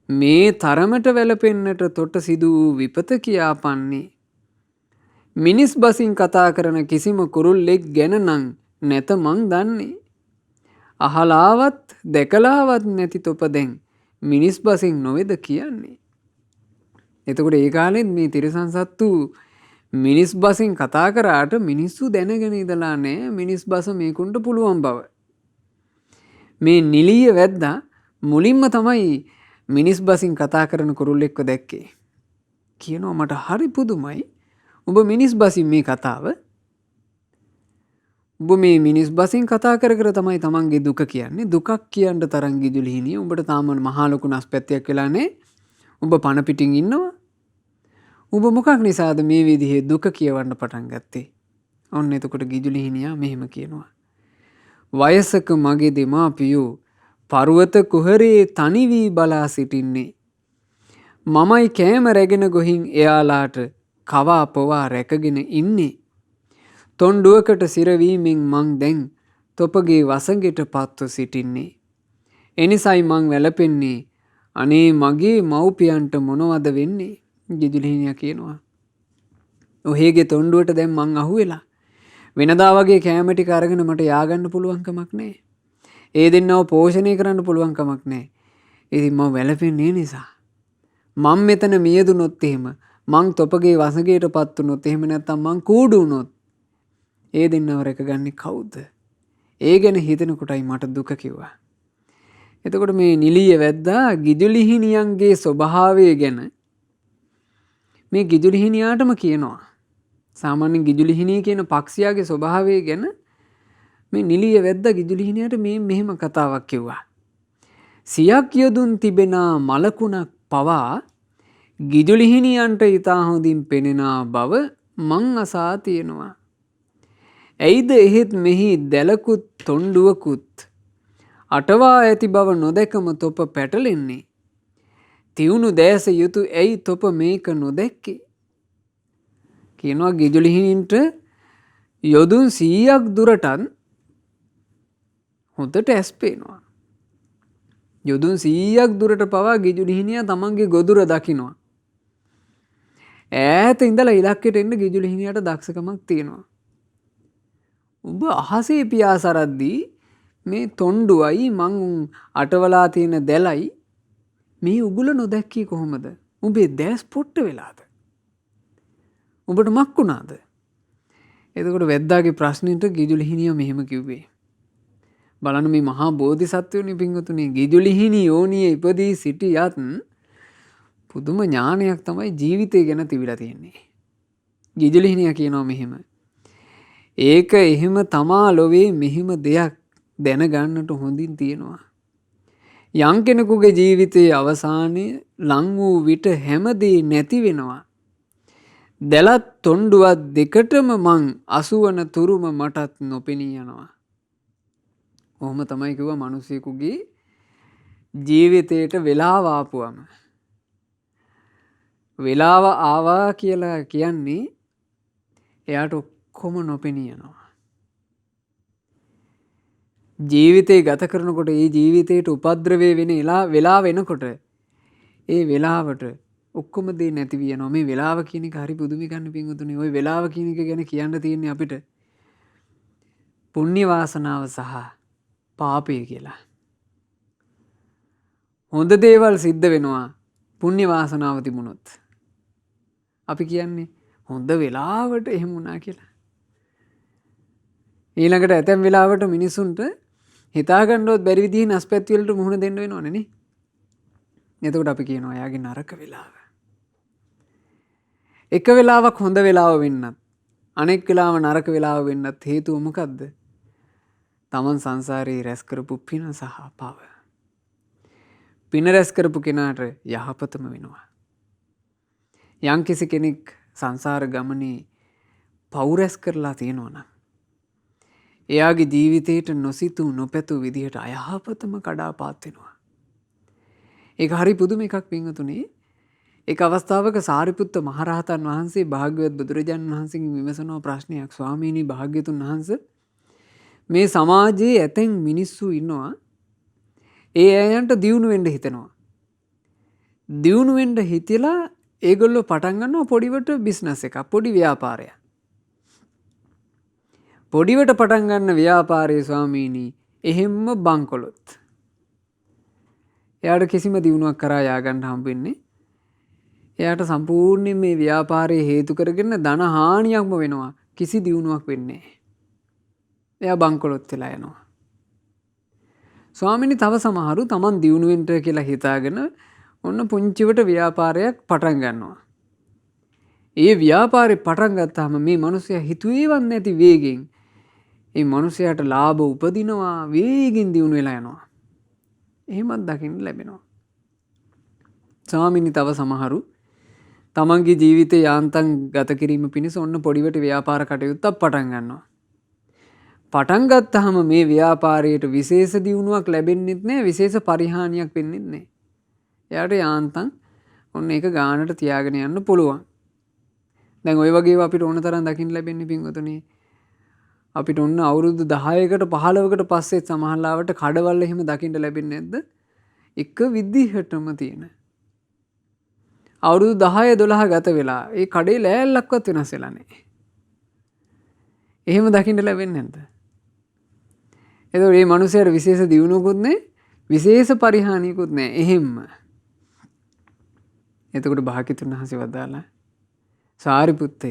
[SPEAKER 1] මේ තරමට වැළපෙන්නට තොට සිදු වූ විපත කියාපන්නේ. මිනිස් බසින් කතා කරන කිසිම කුරුල්ලෙක් ගැන නම් නැත මං දන්නේ. අහලාවත් දැකලාවත් නැති තොප දැන් මිනිස් බසින් නොවේද කියන්නේ. එතකොට ඒ කාලෙත් මේ තිරිසන් සත්තු මිනිස් බසින් කතා කරාට මිනිස්සු දැනගෙන ඉඳලා නෑ මිනිස් බස මේකුන්ට පුළුවන් බව. මේ නිලීය වැද්දා මුලින්ම තමයි මිනිස් බසින් කතා කරන කුරුල්ලෙක්ව දැක්කේ. කියනවා මට හරි පුදුමයි. ඔබ මිනිස් බසින් මේ කතාව ඔබ මේ මිනිස් බසින් කතා කර තමයි තමන්ගේ දුක කියන්නේ. දුකක් කියන්න තරම් ගිජුලිහිණිය උඹට තාම මහා ලොකු නස්පැත්තියක් වෙලා නැහැ. ඔබ පණ පිටින් ඉන්නවා. ඔබ මොකක් නිසාද මේ විදිහේ දුක කියවන්න පටන් ගත්තේ? ඔන්න එතකොට ගිජුලිහිණියා මෙහෙම කියනවා. වයසක මගේ දෙමාපියෝ පර්වත කුහරයේ තනි වී බලා සිටින්නේ. මමයි කෑම රැගෙන ගොහින් එයාලාට කවා පොවා රැකගෙන ඉන්නේ. තොණ්ඩුවකට සිරවීමෙන් මං දැන් තොපගේ වසඟට පත්ව සිටින්නේ. එනිසයි මං වැළපෙන්නේ අනේ මගේ මව්පියන්ට මොනවද වෙන්නේ? ගිජුලිහිනියා කියනවා. ඔහේගේ තොණ්ඩුවට දැන් මං අහුවෙලා. වෙනදා වගේ කෑම ටික අරගෙන මට ය아가න්න පුළුවන් කමක් නැහැ. ඒ දෙන්නව පෝෂණය කරන්න පුළුවන් කමක් නැහැ. ඉතින් මම වැළපෙන්නේ නිසා. මම මෙතන මියදුනොත් එහෙම මං තොපගේ වසඟයටපත් වුනොත් එහෙම නැත්නම් මං කූඩු වුනොත් ඒ දෙන්නව රැකගන්නේ කවුද? ඒ ගැන හිතනකොටයි මට දුක කිව්වා. එතකොට මේ නිලිය වැද්දා ගිජුලිහිනියන්ගේ ස්වභාවය ගැන මේ ගිජුලිහිනියාටම කියනවා. සාමාන්‍යයෙන් ගිජුලිහිනිය කියන පක්ෂියාගේ ස්වභාවය ගැන මේ නිලිය වැද්දා ගිජුලිහිනියට මේ මෙහෙම කතාවක් කිව්වා. සියක් යොදුන් තිබෙන මලකුණක් පවා ගිජුලිහිනියන්ට ඉතා හොඳින් පෙනෙන බව මං අසා තියෙනවා. ඇයිද එහෙත් මෙහි දැලකුත් තොණ්ඩුවකුත් අටවා ඇති බව නොදැකම තොප පැටලෙන්නේ. තියුණු දැස යුතු ඇයි තොප මේක නොදැක්කේ? කියනවා ගිජුලිහිනින්ට යොදුන් 100ක් දුරටත් හොඳට ඇස් පේනවා. යොදුන් 100ක් දුරට පවා ගිජුලිහිනියා තමන්ගේ ගොදුර දකිනවා. ඈත ඉඳලා ඉලක්කයට එන්න ගිජුලිහිනියට දක්ෂකමක් තියෙනවා. ඔබ අහසේ පියාසරද්දී මේ තොණ්ඩුවයි මං අටවලා තියෙන දැලයි මේ උගුල නොදැක්කේ කොහොමද? උඹේ දැස් පොට්ට වෙලාද? උඹට මක් වුණාද? එතකොට වැද්දාගේ ප්‍රශ්නෙට ගිජුලිහිනියා මෙහෙම කිව්වේ. බලන්න මේ මහා බෝධිසත්වයෝනි පිංගුතුනි ගිජුලිහිනි යෝනියේ ඉපදී සිටියත් පුදුම ඥානයක් තමයි ජීවිතය ගැන තිබිලා තියෙන්නේ. ගිජුලිහිනියා කියනවා මෙහෙම. ඒක එහෙම තමා ලොවේ මෙහෙම දෙයක් දැනගන්නට හොඳින් තියෙනවා. යම් කෙනෙකුගේ ජීවිතයේ අවසානයේ ලං වූ විට හැමදේ නැති වෙනවා. දැලත් තොණ්ඩුවත් දෙකටම මං අසුවන තුරුම මටත් නොපෙනී යනවා. ඔහොම තමයි කිව්වා මිනිසෙකුගේ ජීවිතයට වෙලාව ආපුවම. වෙලාව ආවා කියලා කියන්නේ එයාට ඔක්කොම නොපෙනී යනවා. ජීවිතේ ගත කරනකොට ඒ ජීවිතයට උපද්‍රවය වෙන වෙලාව වෙනකොට ඒ වෙලාවට ඔක්කොම දේ නැති වෙනවා. මේ වෙලාව කියන එක හරි පුදුමයි ගන්න පිංගුතුනි. ওই වෙලාව කියන එක ගැන කියන්න තියෙන්නේ අපිට පුණ්‍ය වාසනාව සහ පාපය කියලා. හොඳ දේවල් සිද්ධ වෙනවා පුණ්‍ය වාසනාව තිබුණොත්. අපි කියන්නේ හොඳ වෙලාවට එහෙම වුණා කියලා. ඊළඟට ඇතැම් වෙලාවට මිනිසුන්ට හිතා ගන්නවත් බැරි විදිහේ නැස්පැත් වලට මුහුණ දෙන්න වෙනවනේ නේ. එතකොට අපි කියනවා එයාගේ නරක වෙලාව. එක වෙලාවක් හොඳ වෙලාව වෙන්නත් අනෙක් වෙලාව නරක වෙලාව වෙන්නත් හේතුව මොකද්ද? තමන් සංසාරේ රැස් කරපු පින සහ පාව. පින රැස් කරපු කෙනාට යහපතම වෙනවා. යම් කිසි කෙනෙක් සංසාර ගමනේ පව් රැස් කරලා තියෙනවා නම් එයාගේ ජීවිතේට නොසිතූ නොපැතූ විදිහට අයහපතම කඩාපාත් වෙනවා. ඒක හරි පුදුම එකක් පින්වතුනි. ඒක අවස්ථාවක සාරිපුත්ත මහරහතන් වහන්සේ භාග්‍යවත් බුදුරජාණන් වහන්සේගෙන් විමසන ප්‍රශ්නයක්. ස්වාමීනි භාග්‍යතුන් වහන්සේ මේ සමාජයේ ඇතැම් මිනිස්සු ඉන්නවා ඒ අයන්ට දියුණු වෙන්න හිතනවා. දියුණු වෙන්න හිතලා ඒගොල්ලෝ පටන් ගන්නවා පොඩිවට බිස්නස් එකක්, පොඩි ව්‍යාපාරයක්. පොඩිවට පටන් ගන්න ව්‍යාපාරයේ ස්වාමීනි එහෙම්ම බංකොලොත් එයාට කිසිම දියුණුවක් කරා ය아가න්න හම්බෙන්නේ. එයාට සම්පූර්ණයෙන් මේ ව්‍යාපාරයේ හේතු කරගෙන ධන හානියක්ම වෙනවා. කිසි දියුණුවක් වෙන්නේ නැහැ. එයා බංකොලොත් වෙලා යනවා. ස්වාමීනි තව සමහරු Taman දියුණු වෙන්න කියලා හිතාගෙන ඔන්න පුංචිවට ව්‍යාපාරයක් පටන් ගන්නවා. ඒ ව්‍යාපාරේ පටන් ගත්තාම මේ මිනිස්සයා හිතුවේවත් නැති වේගෙන් ඒ මිනිසයාට ලාභ උපදිනවා, වේගින් දියුණු වෙලා යනවා. එහෙමත් දකින්න ලැබෙනවා. ස්වාමීනි තව සමහරු තමන්ගේ ජීවිතේ යාන්තම් ගත කිරීම පිණිස ඔන්න පොඩිවට ව්‍යාපාර කටයුත්තක් පටන් ගන්නවා. පටන් ගත්තාම මේ ව්‍යාපාරයට විශේෂ දියුණුවක් ලැබෙන්නෙත් නැහැ, විශේෂ පරිහානියක් වෙන්නෙත් නැහැ. එයාට යාන්තම් ඔන්න ඒක ගානට තියාගෙන යන්න පුළුවන්. දැන් ওই වගේ අපිට ඕන තරම් දකින්න ලැබෙන්නේ පින්වතුනි. අපිට ඔන්න අවුරුදු 10කට 15කට පස්සේ සමහරවිට කඩවල එහෙම දකින්න ලැබෙන්නේ නැද්ද? එක විදිහටම තියෙන. අවුරුදු 10-12 ගත වෙලා ඒ කඩේ ලෑල්ලක්වත් වෙනස් වෙලා නැහැ. එහෙම දකින්න ලැබෙන්නේ නැද්ද? එතකොට මේ මිනිසයාට විශේෂ දියුණුවකුත් නැහැ, විශේෂ පරිහානියකුත් නැහැ. එහෙම්ම. එතකොට භාග්‍යතුන් වහන්සේ වදාළා සාරිපුත්තය,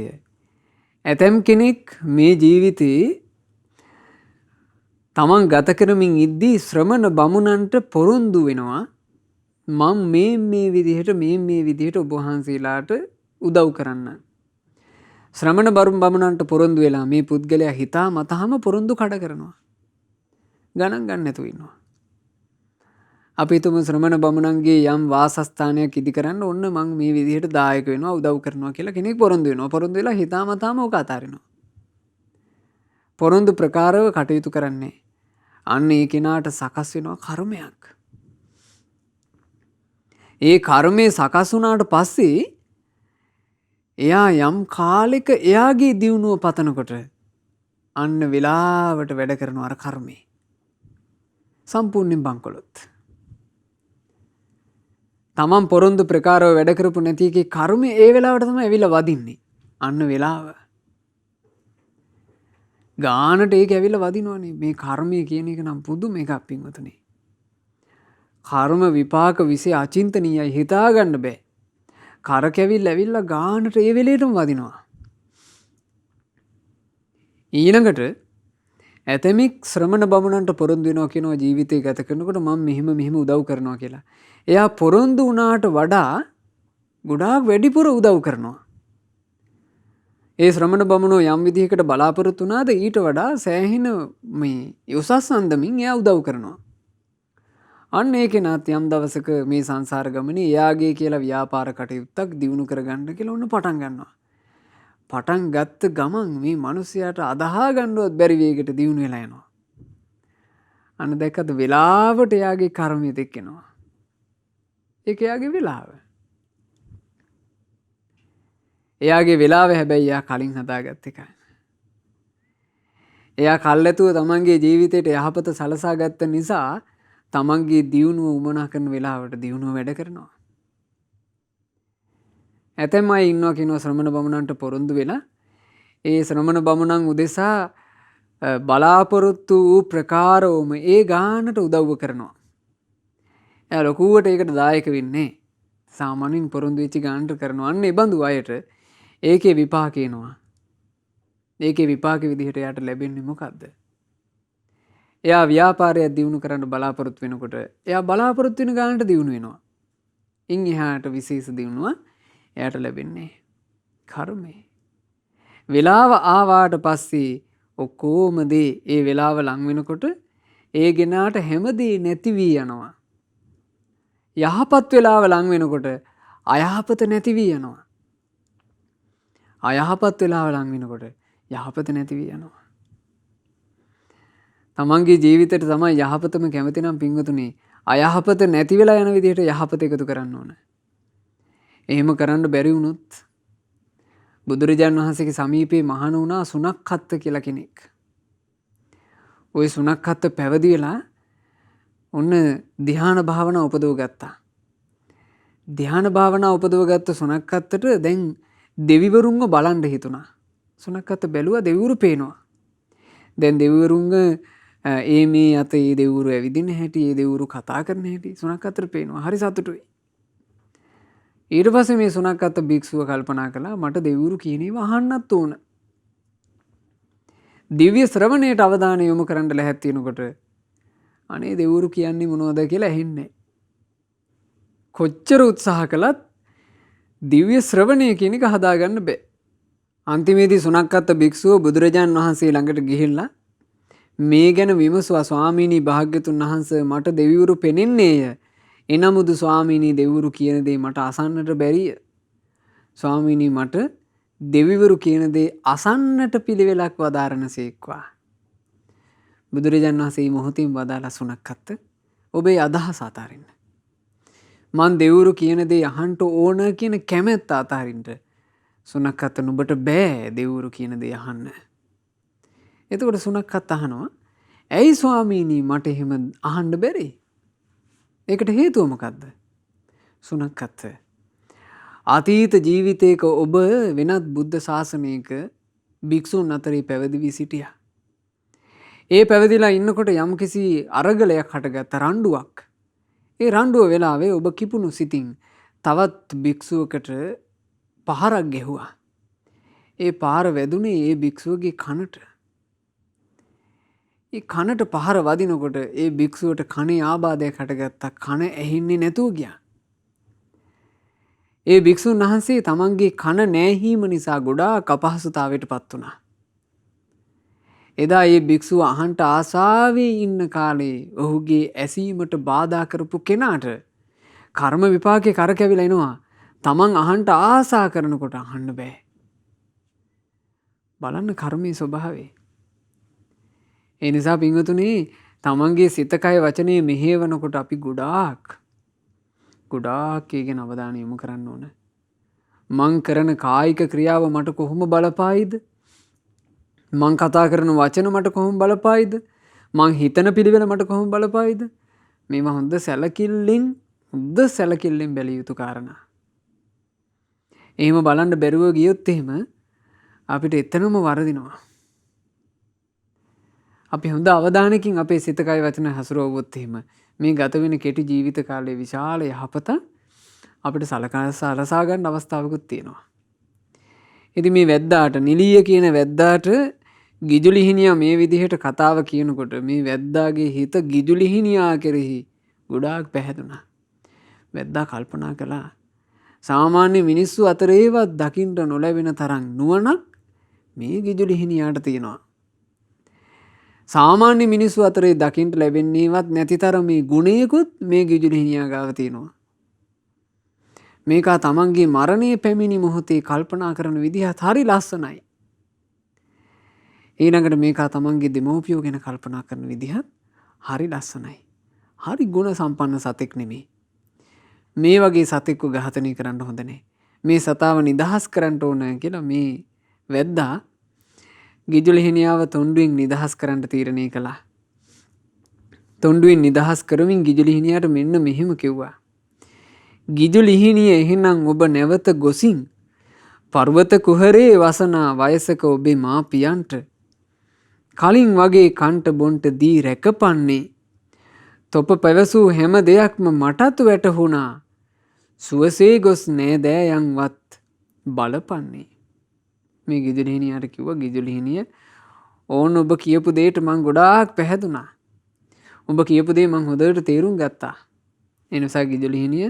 [SPEAKER 1] ඇතැම් කෙනෙක් මේ ජීවිතේ තමන් ගත කරමින් ඉද්දී ශ්‍රමණ බමුණන්ට පොරොන්දු වෙනවා මම මේ විදිහට ඔබ වහන්සේලාට උදව් කරන්න. ශ්‍රමණ බමුණන්ට පොරොන්දු වෙලා මේ පුද්ගලයා හිතා මතහම පොරොන්දු කඩ කරනවා. ගණන් ගන්න නැතුව ඉන්නවා. අපි තුමු ශ්‍රමණ බමුණන්ගේ යම් වාසස්ථානයක් ඉදි කරන්න ඔන්න මං මේ විදිහට දායක වෙනවා උදව් කරනවා කියලා කෙනෙක් පොරොන්දු වෙනවා. පොරොන්දු වෙලා හිතා මතාම ඕක අතාරිනවා. පොරොන්දු ප්‍රකාරව කටයුතු කරන්නේ. අන්න ඒ කෙනාට සකස් වෙනවා කර්මයක්. ඒ කර්මයේ සකස් වුණාට පස්සේ එයා යම් කාලෙක එයාගේ දියුණුව පතනකොට අන්න වෙලාවට වැඩ කරනවා අර කර්මේ. සම්පූර්ණයෙන් බංකොලොත්. තමන් පොරොන්දු ප්‍රකාරව වැඩ කරපු නැති එකේ කර්මය ඒ වෙලාවට තමයි ඇවිල්ලා වදින්නේ. අන්න වෙලාව. ගානට ඒක ඇවිල්ලා වදිනවනේ. මේ කර්මය කියන එක නම් පුදුම එකක් පින්වතුනි. කර්ම විපාක විසේ අචින්තනීයයි, හිතා ගන්න බෑ. කරකැවිල්ලා ඇවිල්ලා ගානට ඒ වෙලේටම වදිනවා. ඊළඟට ඇතැමෙක් ශ්‍රමණ බමුණන්ට පොරොන්දු වෙනවා කියනවා ජීවිතය ගත කරනකොට මම මෙහෙම උදව් කරනවා කියලා. එයා පොරොන්දු වුණාට වඩා ගොඩාක් වැඩිපුර උදව් කරනවා. ඒ ශ්‍රමණ බමුණෝ යම් විදිහකට බලාපොරොත්තු වුණාද ඊට වඩා සෑහෙන මේ උසස් අන්දමින් එයා උදව් කරනවා. අන්න ඒ කෙනාත් යම් දවසක මේ සංසාර ගමනේ එයාගේ කියලා ව්‍යාපාර කටයුත්තක් දියුණු කරගන්න කියලා ඔන්න පටන් ගන්නවා. පටන් ගත්ත ගමන් මේ මිනිසයාට අදහා ගන්නවත් බැරි වේගයට දියුණු වෙලා යනවා. අන්න දැක්කද වෙලාවට එයාගේ කර්මය දෙක්කෙනවා. ඒක එයාගේ වෙලාව. එයාගේ වෙලාව හැබැයි එයා කලින් හදාගත්ත එකයි. එයා කල්ැතුව තමන්ගේ ජීවිතයට යහපත සලසා ගත්ත නිසා තමන්ගේ දියුණුව උමනා කරන වෙලාවට දියුණුව වැඩ කරනවා. ඇතැම් අය ඉන්නවා කියනවා ශ්‍රමණ බමුණන්ට පොරොන්දු වෙලා ඒ ශ්‍රමණ බමුණන් උදෙසා බලාපොරොත්තු වූ ප්‍රකාරවම ඒ ගානට උදව්ව කරනවා. එයා ලොකුවට ඒකට දායක වෙන්නේ සාමාන්‍යයෙන් පොරොන්දු වෙච්ච ගානට කරනවා. අන්න ඒ බඳු අයට ඒකේ විපාක එනවා. ඒකේ විපාක විදිහට එයාට ලැබෙන්නේ මොකද්ද? එයා ව්‍යාපාරය දියුණු කරන්න බලාපොරොත්තු වෙනකොට එයා බලාපොරොත්තු වෙන ගානට දියුණු වෙනවා. ඉන් එහාට විශේෂ දියුණුව එයාට ලැබෙන්නේ කර්මය. වෙලාව ආවාට පස්සේ ඔක්කොම දේ ඒ වෙලාව ලං වෙනකොට ඒ ගෙනාට හැමදේ නැති වී යනවා. යහපත් වෙලාව ලං වෙනකොට අයහපත නැති වී යනවා. අයහපත් වෙලාව ලං වෙනකොට යහපත නැති වී යනවා. තමන්ගේ ජීවිතයට තමයි යහපතම කැමති නම් පින්වතුනි අයහපත නැති වෙලා යන විදිහට යහපත එකතු කරන්න ඕන. එහෙම කරන්න බැරි වුණොත් බුදුරජාණන් වහන්සේගේ සමීපේ මහාන වුණා සුනක්ඛත්ත කියලා කෙනෙක්. ওই සුනක්ඛත්ත පැවිදි වෙලා ඔන්න ධ්‍යාන භාවනා උපදව ගත්තා. ධ්‍යාන භාවනා උපදව ගත්ත සුනක්ඛත්තට දැන් දෙවිවරුන්ව බලන්න හිතුණා. සුනක්ඛත්ත බැලුවා දෙවිවරු පේනවා. දැන් දෙවිවරුන්ව මේ අතේ දෙවිවරු ඇවිදින හැටි, ඒ දෙවිවරු කතා කරන හැටි සුනක්ඛත්තට පේනවා. හරි සතුටුයි. ඊට පස්සේ මේ සුනක්ඛත්ත භික්ෂුව කල්පනා කළා මට දෙවිවරු කියන ඒවා අහන්නත් ඕන. දිව්‍ය ශ්‍රවණයට අවධානය යොමු කරන්න ලැහැත් වෙනකොට අනේ දෙවිවරු කියන්නේ මොනවද කියලා ඇහෙන්නේ. කොච්චර උත්සාහ කළත් දිව්‍ය ශ්‍රවණය කියන එක හදාගන්න බෑ. අන්තිමේදී සුනක්ඛත්ත භික්ෂුව බුදුරජාන් වහන්සේ ළඟට ගිහිල්ලා මේ ගැන විමසුවා ස්වාමීනි භාග්‍යතුන් වහන්සේ මට දෙවිවරු පෙනෙන්නේය. එනමුදු ස්වාමීනි දෙවිවරු කියන දේ මට අසන්නට බැරිය. ස්වාමීනි මට දෙවිවරු කියන දේ අසන්නට පිළිවෙලක් වදාරනසේක්වා. බුදුරජාණන් වහන්සේ මොහොතින් වදාලා සුනක්ඛත්ත ඔබේ අදහස අතාරින්න. මං දෙවිවරු කියන දේ අහන්න ඕන කියන කැමැත්ත අතාරින්න. සුනක්ඛත්ත නුඹට බෑ දෙවිවරු කියන දේ අහන්න. එතකොට සුනක්ඛත්ත අහනවා ඇයි ස්වාමීනි මට එහෙම අහන්න බැරි? ඒකට හේතුව මොකක්ද? සුණක්කත්ව. අතීත ජීවිතයක ඔබ වෙනත් බුද්ධ ශාසනයක භික්ෂූන් අතරේ පැවිදි වී සිටියා. ඒ පැවිදිලා ඉන්නකොට යම්කිසි අරගලයක් හටගත්ත රණ්ඩුවක්. ඒ රණ්ඩුව වෙලාවේ ඔබ කිපුණු සිතින් තවත් භික්ෂුවකට පහරක් ගැහුවා. ඒ පාර වැදුනේ ඒ භික්ෂුවගේ කනට. ඒ කනට පහර වදිනකොට ඒ භික්ෂුවට කනේ ආබාධයක් හටගත්තා. කන ඇහින්නේ නැතුව ගියා. ඒ භික්ෂුන් වහන්සේ තමන්ගේ කන නෑහීම නිසා ගොඩාක් අපහසුතාවයට පත් වුණා. එදා ඒ භික්ෂුව අහන්ට ආසාවේ ඉන්න කාලේ ඔහුගේ ඇසීමට බාධා කරපු කෙනාට කර්ම විපාකේ කරකැවිලා එනවා. තමන් අහන්ට ආසා කරනකොට අහන්න බෑ. බලන්න කර්මයේ ස්වභාවය. ඒ නිසා පින්වතුනි තමන්ගේ සිත කය වචනේ මෙහෙවනකොට අපි ගොඩාක් ඒ ගැන අවධානය යොමු කරන්න ඕන. මං කරන කායික ක්‍රියාව මට කොහොම බලපායිද? මං කතා කරන වචන මට කොහොම බලපායිද? මං හිතන පිළිවෙල මට කොහොම බලපායිද? මේවා හොඳ සැලකිල්ලෙන් බැලිය යුතු කාරණා. එහෙම බලන්න බැරුව ගියොත් එහෙම අපිට එතනම වරදිනවා. අපි හොඳ අවධානයකින් අපේ සිත කය වචන හසුරුවුවොත් එහෙම මේ ගත වෙන කෙටි ජීවිත කාලයේ විශාල යහපත අපිට සලසා ගන්න අවස්ථාවකුත් තියෙනවා. ඉතින් මේ වැද්දාට නිලිය කියන වැද්දාට ගිජුලිහිනියා මේ විදිහට කතාව කියනකොට මේ වැද්දාගේ හිත ගිජුලිහිනියා කෙරෙහි ගොඩාක් පැහැදුනා. වැද්දා කල්පනා කළා සාමාන්‍ය මිනිස්සු අතරේවත් දකින්න නොලැබෙන තරම් නුවණක් මේ ගිජුලිහිනියාට තියෙනවා. සාමාන්‍ය මිනිස්සු අතරේ දකින්න ලැබෙන්නේවත් නැති තරම් මේ ගුණයකුත් මේ ගිජුලිහිනියා ගාව තියෙනවා. මේකා තමන්ගේ මරණය පැමිණි මොහොතේ කල්පනා කරන විදිහත් හරි ලස්සනයි. ඊළඟට මේකා තමන්ගේ දෙමව්පියෝ ගැන කල්පනා කරන විදිහත් හරි ලස්සනයි. හරි ගුණ සම්පන්න සතෙක් නෙමේ. මේ වගේ සතෙක්ව ඝාතනය කරන්න හොඳ නැහැ. මේ සතාව නිදහස් කරන්න ඕන කියලා මේ වැද්දා ගිජුලිහිනියාව තොණ්ඩුවෙන් නිදහස් කරන්න තීරණය කළා. තොණ්ඩුවෙන් නිදහස් කරමින් ගිජුලිහිනියාට මෙන්න මෙහෙම කිව්වා. ගිජුලිහිනිය එහෙනම් ඔබ නැවත ගොසින් පර්වත කුහරේ වසනා වයසක ඔබේ මාපියන්ට කලින් වගේ කන්ට බොන්ට දී රැකපන්නේ තොප පැවසූ හැම දෙයක්ම මටත් වැටහුණා සුවසේ ගොස් නෑදෑයන්වත් බලපන්නේ. මේ ගිජුලිහිනියාට කිව්වා ගිජුලිහිනිය ඕන ඔබ කියපු දෙයට මං ගොඩාක් පැහැදුනා. ඔබ කියපු දේ මං හොඳට තේරුම් ගත්තා. ඒ නිසා ගිජුලිහිනිය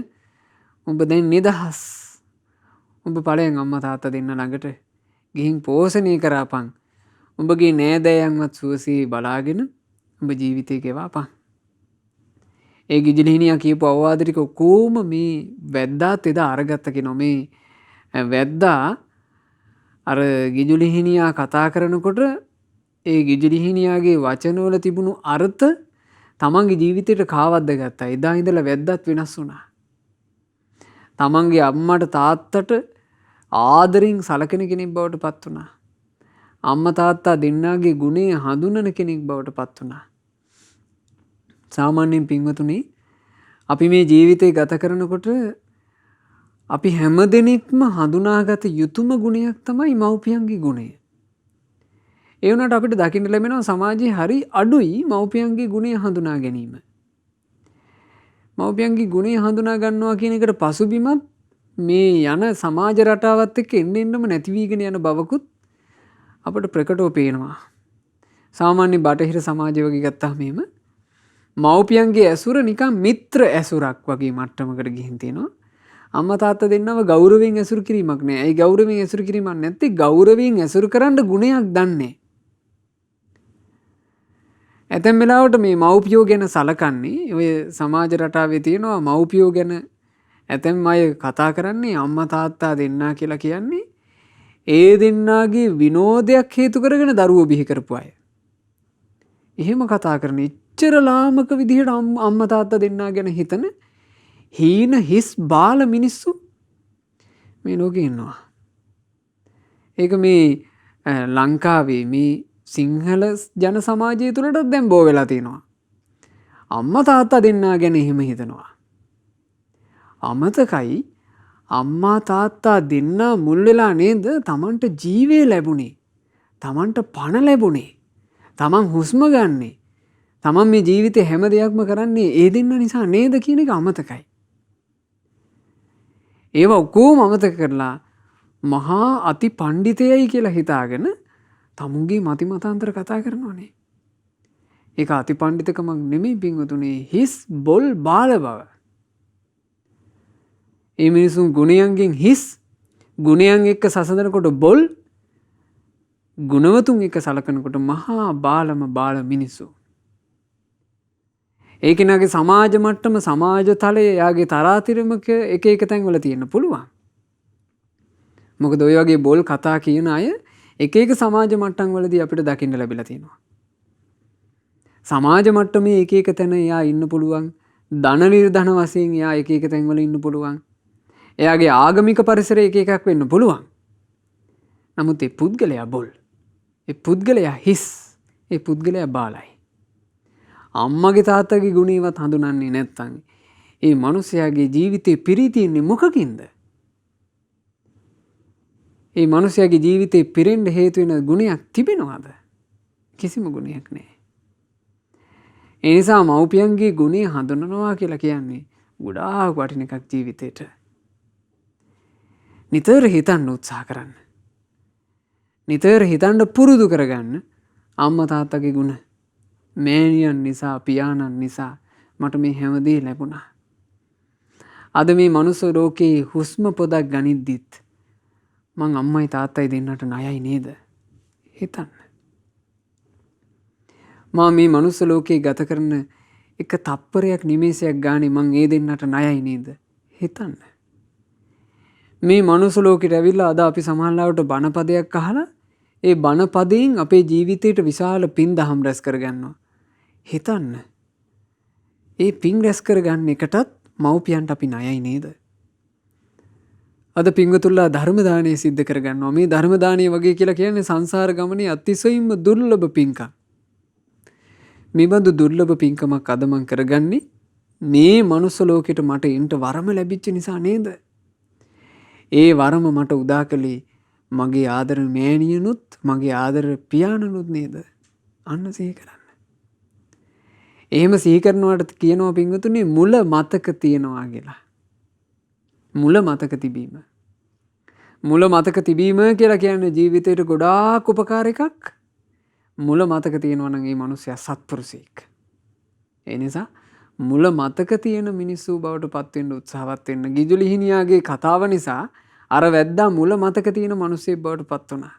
[SPEAKER 1] ඔබ දැන් නිදහස්. ඔබ ඵලයෙන් අම්මා තාත්තා දෙන්න ළඟට ගිහින් පෝෂණය කරපන්. ඔබගේ නෑදෑයන්වත් සුවසේ බලාගෙන ඔබ ජීවිතේ ගෙවාපන්. ඒ ගිජුලිහිනියා කියපු අවවාද ටික කොහොම මේ වැද්දාත් එදා අරගත්ත කෙනා මේ වැද්දා අර ගිජුලිහිනියා කතා කරනකොට ඒ ගිජුලිහිනියාගේ වචනවල තිබුණු අර්ථ තමන්ගේ ජීවිතයට කාවද්ද ගත්තා. එදා ඉඳලා වැද්දත් වෙනස් වුණා. තමන්ගේ අම්මට තාත්තට ආදරෙන් සලකන කෙනෙක් බවට පත් වුණා. අම්මා තාත්තා දෙන්නාගේ ගුණය හඳුනන කෙනෙක් බවට පත් වුණා. සාමාන්‍යයෙන් පින්වතුනි අපි මේ ජීවිතේ ගත කරනකොට අපි හැම දෙනෙක්ම හඳුනාගත යුතුම ගුණයක් තමයි මව්පියන්ගේ ගුණය. ඒ වුණාට අපිට දකින්න ලැබෙනවා සමාජයේ හරි අඩුයි මව්පියන්ගේ ගුණය හඳුනා ගැනීම. මව්පියන්ගේ ගුණය හඳුනා ගන්නවා කියන එකට පසුබිමත් මේ යන සමාජ රටාවත් එක්ක එන්නෙන්නම නැති වීගෙන යන බවකුත් අපට ප්‍රකටව පේනවා. සාමාන්‍ය බටහිර සමාජය වගේ ගත්තාම එහෙම මව්පියන්ගේ ඇසුර නිකන් මිත්‍ර ඇසුරක් වගේ මට්ටමකට ගිහින් තියෙනවා. අම්මා තාත්තා දෙන්නව ගෞරවයෙන් ඇසුරු කිරීමක් නෑ. ඒ ගෞරවයෙන් ඇසුරු කිරීමක් නැත්නම් ගෞරවයෙන් ඇසුරු කරන්න ගුණයක් දන්නේ. ඇතැම් වෙලාවට මේ මව්පියෝ ගැන සලකන්නේ ඔය සමාජ රටාවේ තියෙනවා මව්පියෝ ගැන ඇතැම් අය කතා කරන්නේ අම්මා තාත්තා දෙන්නා කියලා කියන්නේ ඒ දෙන්නාගේ විනෝදයක් හේතු කරගෙන දරුවෝ බිහි කරපු අය. එහෙම කතා කරන ඉච්චර ලාමක විදිහට අම්මා තාත්තා දෙන්නා ගැන හිතන හීන හිස් බාල මිනිස්සු මේ ලෝකේ ඉන්නවා. ඒක මේ ලංකාවේ මේ සිංහල ජන සමාජය තුළට දැන් බෝ වෙලා තියෙනවා. අම්මා තාත්තා දෙන්නා ගැන එහෙම හිතනවා. අමතකයි අම්මා තාත්තා දෙන්න මුල් වෙලා නේද තමන්ට ජීවය ලැබුණේ. තමන්ට පණ ලැබුණේ. තමන් හුස්ම ගන්නේ. තමන් මේ ජීවිතේ හැම දෙයක්ම කරන්නේ ඒ දෙන්න නිසා නේද කියන එක අමතකයි. ඒව ඔක්කොම අමතක කරලා මහා අති පණ්ඩිතයයි කියලා හිතාගෙන තමුන්ගේ මති මතාන්තර කතා කරනවානේ. ඒක අති පණ්ඩිතකමක් නෙමෙයි පින්වතුනි, හිස් බොල් බාල බව. ඒ මිනිසුන් ගුණයන්ගෙන් හිස්, ගුණයන් එක්ක සසඳනකොට බොල්, ගුණවතුන් එක්ක සලකනකොට මහා බාලම බාල මිනිස්සු. ඒ කෙනාගේ සමාජ මට්ටම, සමාජ තලය, යාගේ තරාතිරමක එක එක තැන්වල තියෙන්න පුළුවන්. මොකද ඔය වගේ බොල් කතා කියන අය එක එක සමාජ මට්ටම් වලදී අපිට දකින්න ලැබිලා තියෙනවා. සමාජ මට්ටමේ එක එක තැන එයා ඉන්න පුළුවන්. ධන නිර්ධන වශයෙන් එයා එක එක තැන්වල ඉන්න පුළුවන්. එයාගේ ආගමික පරිසරය එක එකක් වෙන්න පුළුවන්. නමුත් ඒ පුද්ගලයා බොල්. ඒ පුද්ගලයා හිස්. ඒ පුද්ගලයා බාලයි. අම්මගේ තාත්තගේ ගුණේවත් හඳුනන්නේ නැත්නම් ඒ මිනිස්යාගේ ජීවිතේ පිරී තින්නේ මොකකින්ද? ඒ මිනිස්යාගේ ජීවිතේ පිරෙන්න හේතු වෙන ගුණයක් තිබෙනවද? කිසිම ගුණයක් නැහැ. ඒ නිසා මව්පියන්ගේ ගුණය හඳුනනවා කියලා කියන්නේ ගොඩාක් වටින එකක් ජීවිතේට. නිතර හිතන්න උත්සාහ කරන්න. නිතර හිතන්න පුරුදු කරගන්න අම්මා තාත්තගේ ගුණ. මෑණියන් නිසා, පියාණන් නිසා මට මේ හැමදේ ලැබුණා. අද මේ මනුස්ස ලෝකේ හුස්ම පොදක් ගනිද්දිත් මං අම්මයි තාත්තයි දෙන්නට ණයයි නේද? හිතන්න. මා මේ මනුස්ස ලෝකේ ගත කරන එක තප්පරයක් නිමේෂයක් ගානේ මං ඒ දෙන්නට ණයයි නේද? හිතන්න. මේ මනුස්ස ලෝකෙට ඇවිල්ලා අද අපි සමාජලාවට බණපදයක් අහලා ඒ බණපදයෙන් අපේ ජීවිතයට විශාල පින් දහම් රැස් කරගන්නවා. හිතන්න. ඒ පින් රැස් කරගන්න එකටත් මව්පියන්ට අපි ණයයි නේද? අද පින්වතුන්ලා ධර්ම දානය සිද්ධ කරගන්නවා. මේ ධර්ම දානය වගේ කියලා කියන්නේ සංසාර ගමනේ අතිශයින්ම දුර්ලභ පින්කම්. මේබඳු දුර්ලභ පින්කමක් අද මං කරගන්නේ මේ මනුස්ස ලෝකෙට මට එන්න වරම ලැබිච්ච නිසා නේද? ඒ වරම මට උදා කළේ මගේ ආදර මෑණියනුත් මගේ ආදර පියාණනුත් නේද? අන්න සිහි කරන්න. එහෙම සිහි කරනවට කියනවා පින්වතුනි මුල මතක තියනවා කියලා. මුල මතක තිබීම. මුල මතක තිබීම කියලා කියන්නේ ජීවිතේට ගොඩාක් උපකාර එකක්. මුල මතක තියෙනවා නම් ඒ මිනිස්සයා සත්පුරුෂයෙක්. ඒ නිසා මුල මතක තියෙන මිනිස්සු බවට පත් වෙන්න උත්සාහවත් වෙන්න. ගිජුලිහිණියාගේ කතාව නිසා අර වැද්දා මුල මතක තියෙන මිනිස්සෙක් බවට පත් වුණා.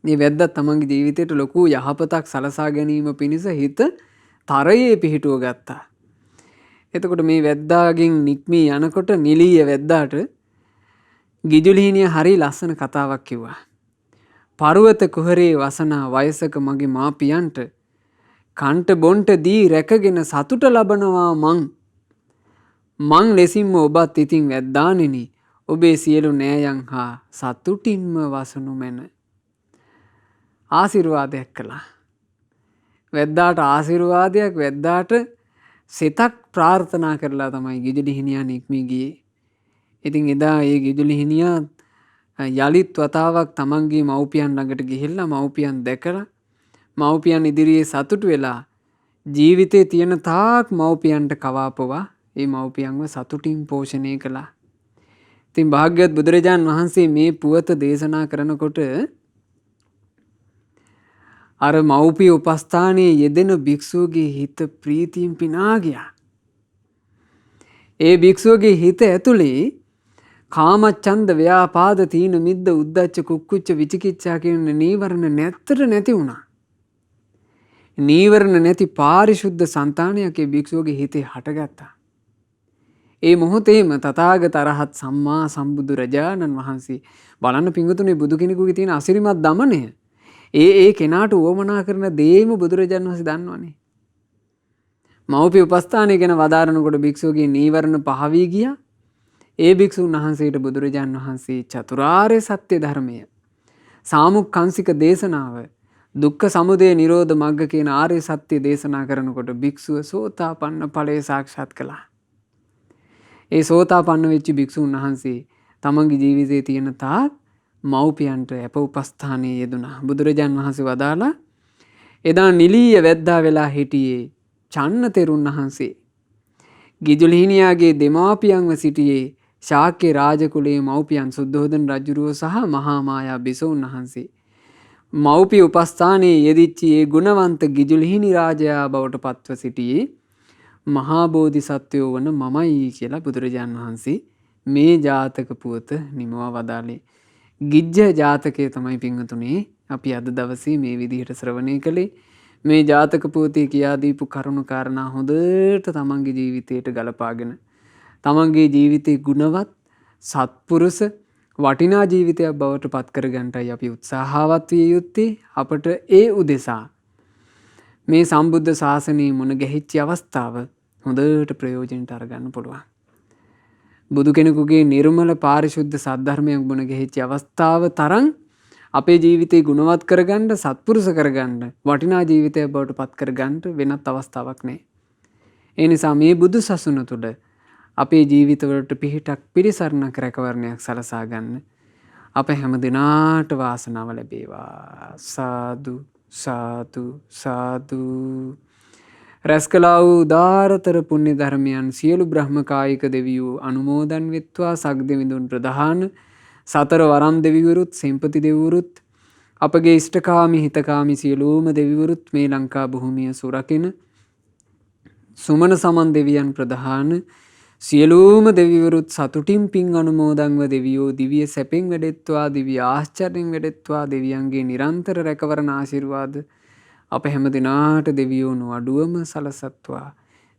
[SPEAKER 1] මේ වැද්දා තමන්ගේ ජීවිතේට ලොකු යහපතක් සලසා ගැනීම පිණිස හිත තරයේ පිහිටුව ගත්තා. එතකොට මේ වැද්දාගෙන් නික්මී යනකොට නිලීය වැද්දාට ගිජුලිහිණිය හරි ලස්සන කතාවක් කිව්වා. පර්වත කුහරේ වසනා වයසක මගේ මාපියන්ට කන්ට බොන්ට දී රැකගෙන සතුට ලබනවා මං ලෙසින්ම ඔබත් ඉතින් වැද්දානෙනි ඔබේ සියලු නෑයන් හා සතුටින්ම වසනු මැන. ආශිර්වාදයක් කළා. වැද්දාට ආශිර්වාදයක්, වැද්දාට සිතක් ප්‍රාර්ථනා කරලා තමයි ගිජුලිහිණියා නික්මී ගියේ. ඉතින් එදා ඒ ගිජුලිහිණියා යලිත් වතාවක් තමන්ගේ මව්පියන් ළඟට ගිහිල්ලා මව්පියන් දැකලා මව්පියන් ඉදිරියේ සතුටු වෙලා ජීවිතේ තියෙන තාක් මව්පියන්ට කවාපුවා ඒ මව්පියන්ව සතුටින් පෝෂණය කළා. ඉතින් භාග්‍යවත් බුදුරජාන් වහන්සේ මේ පුවත දේශනා කරනකොට අර මව්පිය උපස්ථානයේ යෙදෙන භික්ෂුවගේ හිත ප්‍රීතියෙන් පිනා ගියා. ඒ භික්ෂුවගේ හිත ඇතුලේ කාමච්ඡන්ද, ව්‍යාපාද, තීන මිද්ද, උද්ධච්ච, කුක්කුච්ච, විචිකිච්ඡා කියන නීවරණ නැති වුණා. නීවරණ නැති පාරිශුද්ධ సంతානයක් ඒ භික්ෂුවගේ හිතේ හටගත්තා. ඒ මොහොතේම තථාගත අරහත් සම්මා සම්බුදුරජාණන් වහන්සේ බලන්න පිංගුතුනේ බුදු කෙනෙකුගේ තියෙන අසිරිමත් දමනය. ඒ කෙනාට උවමනා කරන දේම බුදුරජාණන් වහන්සේ දන්නවනේ. මව්පිය උපස්ථානය ගැන වදාරනකොට භික්ෂුවගේ නීවරණ පහ වී ගියා. ඒ භික්ෂුන් වහන්සේට බුදුරජාණන් වහන්සේ චතුරාර්ය සත්‍ය ධර්මය, සාමුක්ඛංශික දේශනාව, දුක්ඛ සමුදය නිරෝධ මග්ග කියන ආර්ය සත්‍ය දේශනා කරනකොට භික්ෂුව සෝතාපන්න ඵලය සාක්ෂාත් කළා. ඒ සෝතාපන්න වෙච්ච භික්ෂුන් වහන්සේ තමන්ගේ ජීවිතයේ තියෙන තාක් මව්පියන්ට අප උපස්ථානයේ යෙදුණා. බුදුරජාන් වහන්සේ වදාලා එදා නිලීය වැද්දා වෙලා හිටියේ චන්න තෙරුන් වහන්සේ. ගිජුලිහිණියාගේ දෙමාපියන්ව සිටියේ ශාක්‍ය රාජකුලයේ මව්පියන් සුද්ධෝදන රජුරුව සහ මහා මායා බිසෝන් වහන්සේ. මව්පිය උපස්ථානයේ යෙදිච්චි ඒ ගුණවන්ත ගිජුලිහිණි රාජයා බවට පත්ව සිටියේ මහා බෝධිසත්වයෝ වන මමයි කියලා බුදුරජාන් වහන්සේ මේ ජාතක පුවත නිමවා වදාළේ. ගිජ්ජ ජාතකය තමයි පිංහතුනේ අපි අද දවසේ මේ විදිහට ශ්‍රවණය කළේ. මේ ජාතක පුවතේ කියා දීපු කරුණු කාරණා හොඳට තමන්ගේ ජීවිතයට ගලපාගෙන තමන්ගේ ජීවිතේ ගුණවත් සත්පුරුෂ වටිනා ජීවිතයක් බවට පත් කරගන්නටයි අපි උත්සාහවත් විය යුත්තේ. අපට ඒ උදෙසා මේ සම්බුද්ධ ශාසනයේ මුණ ගැහිච්ච අවස්ථාව හොඳට ප්‍රයෝජනට අරගන්න පුළුවන්. බුදු කෙනෙකුගේ නිර්මල පාරිශුද්ධ සද්ධර්මයක් මුණ ගැහිච්ච අවස්ථාව තරම් අපේ ජීවිතේ ගුණවත් කරගන්න සත්පුරුෂ කරගන්න වටිනා ජීවිතයක් බවට පත් කරගන්න වෙනත් අවස්ථාවක් නැහැ. ඒ නිසා මේ බුදු සසුන තුළ අපේ ජීවිතවලට පිහිටක් පිරිසරණක් රැකවරණයක් සලසා ගන්න අප හැම දිනාට වාසනාව ලැබේවා. සාදු සාදු සාදු. රැස් කළා වූ උදාරතර පුණ්‍ය ධර්මයන් සියලු බ්‍රහ්මකායික දෙවියෝ අනුමෝදන් වෙත්වා. සග්දෙවිඳුන් ප්‍රධාන සතර වරම් දෙවිවරුත් සෙම්පති දෙවිවරුත් අපගේ ඉෂ්ඨකාමී හිතකාමී සියලුම දෙවිවරුත් මේ ලංකා භූමිය සුරකින සුමන සමන් දෙවියන් ප්‍රධාන සියලුම දෙවිවරුත් සතුටින් පින් අනුමෝදන්ව දෙවියෝ දිවිය සැපෙන් වැඩෙත්වා. දිවිය ආශ්චර්යෙන් වැඩෙත්වා. දෙවියන්ගේ නිරන්තර රැකවරණ ආශිර්වාද අප හැම දිනාට දෙවියෝ නොඅඩුවම සලසත්වා.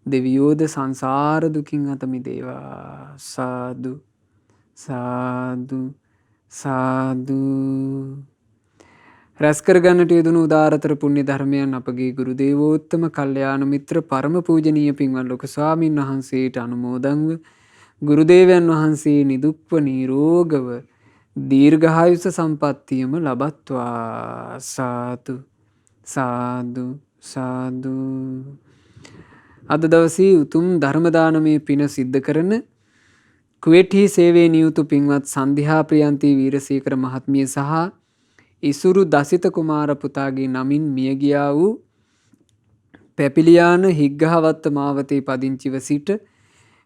[SPEAKER 1] දෙවියෝද සංසාර දුකින් අත මිදේවා. සාදු සාදු සාදු. රැස් කරගන්නට යෙදුණු උදාරතර පුණ්‍ය ධර්මයන් අපගේ ගුරු දේවෝත්තම කල්යාණ මිත්‍ර පරම පූජනීය පින්වත් ලොකු ස්වාමීන් වහන්සේට අනුමෝදන්ව ගුරුදේවයන් වහන්සේ නිදුක්ව නිරෝගව දීර්ඝායුෂ සම්පන්නියම ලබත්වා. සාදු සාදු සාදු. අද දවසේ උතුම් ධර්ම දානමය පින සිද්ධ කරන කුවේටි සේවයේ නියුතු පින්වත් සන්ධ්‍යා ප්‍රියන්ති වීරසේකර මහත්මිය සහ ඉසුරු දසිත කුමාර පුතාගේ නමින් මිය ගියා වූ පැපිලියාන හිග්ගහවත්ත මාවතේ පදිංචිව සිට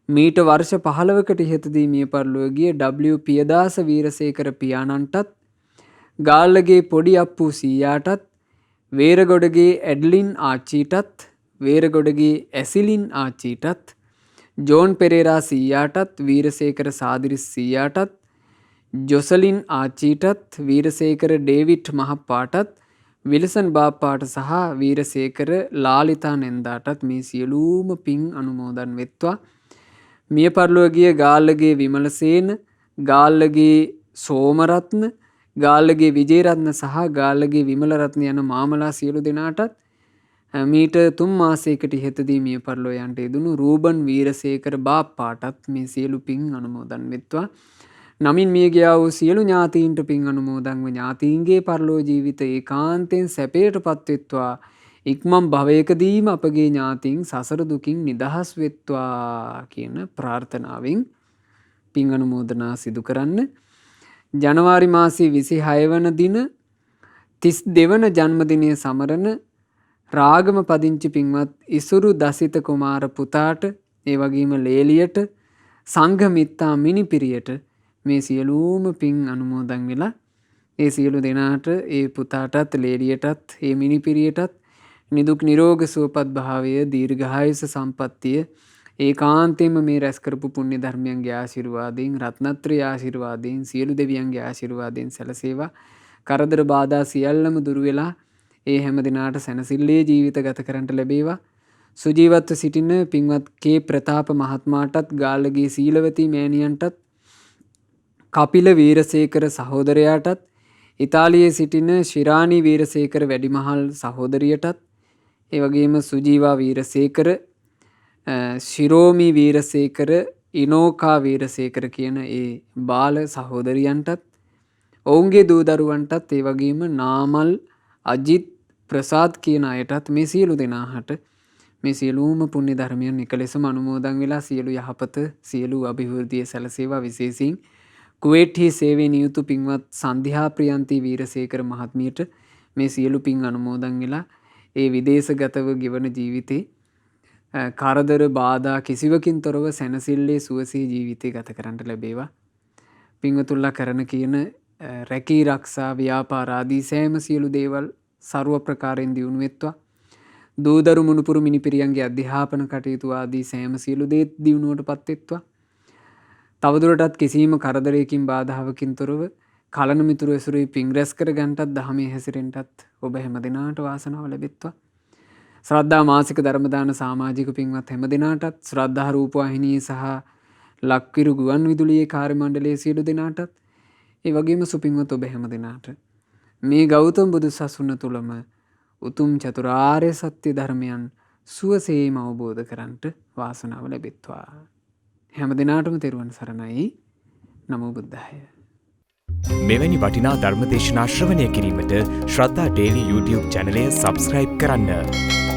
[SPEAKER 1] මීට වර්ෂ 15කට ඉහතදී මිය පරලොව ගිය W පියදාස වීරසේකර පියාණන්ටත් ගාල්ලගේ පොඩි අප්පු සීයාටත් වේරගොඩගේ ඇඩ්ලින් ආච්චීටත් වේරගොඩගේ ඇසිලින් ආච්චීටත් ජෝන් පෙරේරා සීයාටත් වීරසේකර සාදිරිස් සීයාටත් ජොසලින් ආච්චීටත් වීරසේකර ඩේවිඩ් මහපාටත් විල්සන් බාප්පාට සහ වීරසේකර ලාලිතා නෙන්දාටත් මේ සියලුම පින් අනුමෝදන් වෙත්වා. මිය පරලොව ගිය ගාල්ලගේ විමලසේන, ගාල්ලගේ සෝමරත්න, ගාල්ලගේ විජේරත්න සහ ගාල්ලගේ විමලරත්න යන මාමලා සියලු දෙනාටත් මීට 3 මාසයකට ඉහතදී මිය පරලොව යන්ට යෙදුණු රූබන් වීරසේකර බාප්පාටත් මේ සියලු පින් අනුමෝදන් වෙත්වා. නමින් මිය ගියා වූ සියලු ඥාතීන්ට පින් අනුමෝදන්ව ඥාතීන්ගේ පරලෝ ජීවිත ඒකාන්තයෙන් සැපයට පත්වෙත්වා. ඉක්මන් භවයකදීම අපගේ ඥාතීන් සසර දුකින් නිදහස් වෙත්වා කියන ප්‍රාර්ථනාවෙන් පින් අනුමෝදනා සිදු කරන්න. ජනවාරි මාසයේ 26 වන දින 32 වන ජන්මදිනය සමරන රාගම පදිංචි පින්වත් ඉසුරු දසිත කුමාර පුතාට, ඒ වගේම ලේලියට, සංඝමිත්තා මිනිපිරියට මේ සියලුම පින් අනුමෝදන් වෙලා ඒ සියලු දෙනාට, ඒ පුතාටත් ලේලියටත් ඒ මිනිපිරියටත් නිදුක් නිරෝග සුවපත් භාවය, දීර්ඝායුෂ සම්පන්නිය ඒකාන්තයෙන්ම මේ රැස් කරපු පුණ්‍ය ධර්මයන්ගේ ආශිර්වාදයෙන්, රත්නත්‍රයේ ආශිර්වාදයෙන්, සියලු දෙවියන්ගේ ආශිර්වාදයෙන් සැලසේවා. කරදර බාධා සියල්ලම දුරු වෙලා ඒ හැම දිනාට සැනසෙල්ලේ ජීවිත ගත කරන්නට ලැබේවා. සුජීවත්ව සිටින පින්වත් කේ ප්‍රතාප මහත්මයාටත්, ගාල්ලගේ සීලවතී මෑණියන්ටත්, කපිල වීරසේකර සහෝදරයාටත්, ඉතාලියේ සිටින ශිරානි වීරසේකර වැඩිමහල් සහෝදරියටත්, ඒ වගේම සුජීවා වීරසේකර, ශිරෝමි වීරසේකර, ඉනෝකා වීරසේකර කියන ඒ බාල සහෝදරියන්ටත්, ඔවුන්ගේ දූ දරුවන්ටත්, ඒ වගේම නාමල්, අජිත්, ප්‍රසාද් කියන අයටත් මේ සියලු දෙනාට මේ සියලුම පුණ්‍ය ධර්මයන් එකලෙසම අනුමෝදන් වෙලා සියලු යහපත සියලු අභිවෘද්ධිය සැලසේවා. විශේෂයෙන් කුවේට්හි සේවයේ නියුතු පින්වත් සන්ධ්‍යා ප්‍රියන්ති වීරසේකර මහත්මියට මේ සියලු පින් අනුමෝදන් වෙලා ඒ විදේශගතව ගෙවන ජීවිතේ කරදර බාධා කිසිවකින් තොරව සැනසෙල්ලේ සුවසේ ජීවිතය ගත කරන්නට ලැබේවා. පින්වතුන්ලා කරන කියන රැකී රක්ෂා ව්‍යාපාර ආදී සෑම සියලු දේවල් ਸਰව ප්‍රකාරයෙන් දියුණු වෙත්වා. දූදරු මුණුපුරු මිනිපිරියන්ගේ අධ්‍යාපන කටයුතු ආදී සෑම සියලු දේ දියුණුවටපත් වෙත්වා. තවදුරටත් කිසිම කරදරයකින් බාධාවකින් තොරව කලන මිතුරු ඇසුරේ පින් රැස් කර ගන්නටත් දහමේ හැසිරෙන්නටත් ඔබ හැම දිනාට වාසනාව ලැබෙත්වා. ශ්‍රද්ධා මාසික ධර්ම දාන සමාජික පින්වත් හැම දිනාටත් ශ්‍රද්ධා රූපවාහිනියේ සහ ලක්විරු ගුවන් විදුලියේ කාර්ය මණ්ඩලයේ සියලු දෙනාටත් ඒ වගේම සුපින්වත් ඔබ හැම දිනාට මේ ගෞතම බුදු සසුන තුලම උතුම් චතුරාර්ය සත්‍ය ධර්මයන් සුවසේම අවබෝධ කරන්ට වාසනාව ලැබෙත්වා. හැම දිනාටම තෙරුවන් සරණයි. නමෝ බුද්ධාය.
[SPEAKER 2] මෙවැනි වටිනා ධර්ම දේශනා ශ්‍රවණය කිරීමට ශ්‍රද්ධා ඩේලි YouTube චැනලය සබ්ස්ක්‍රයිබ් කරන්න.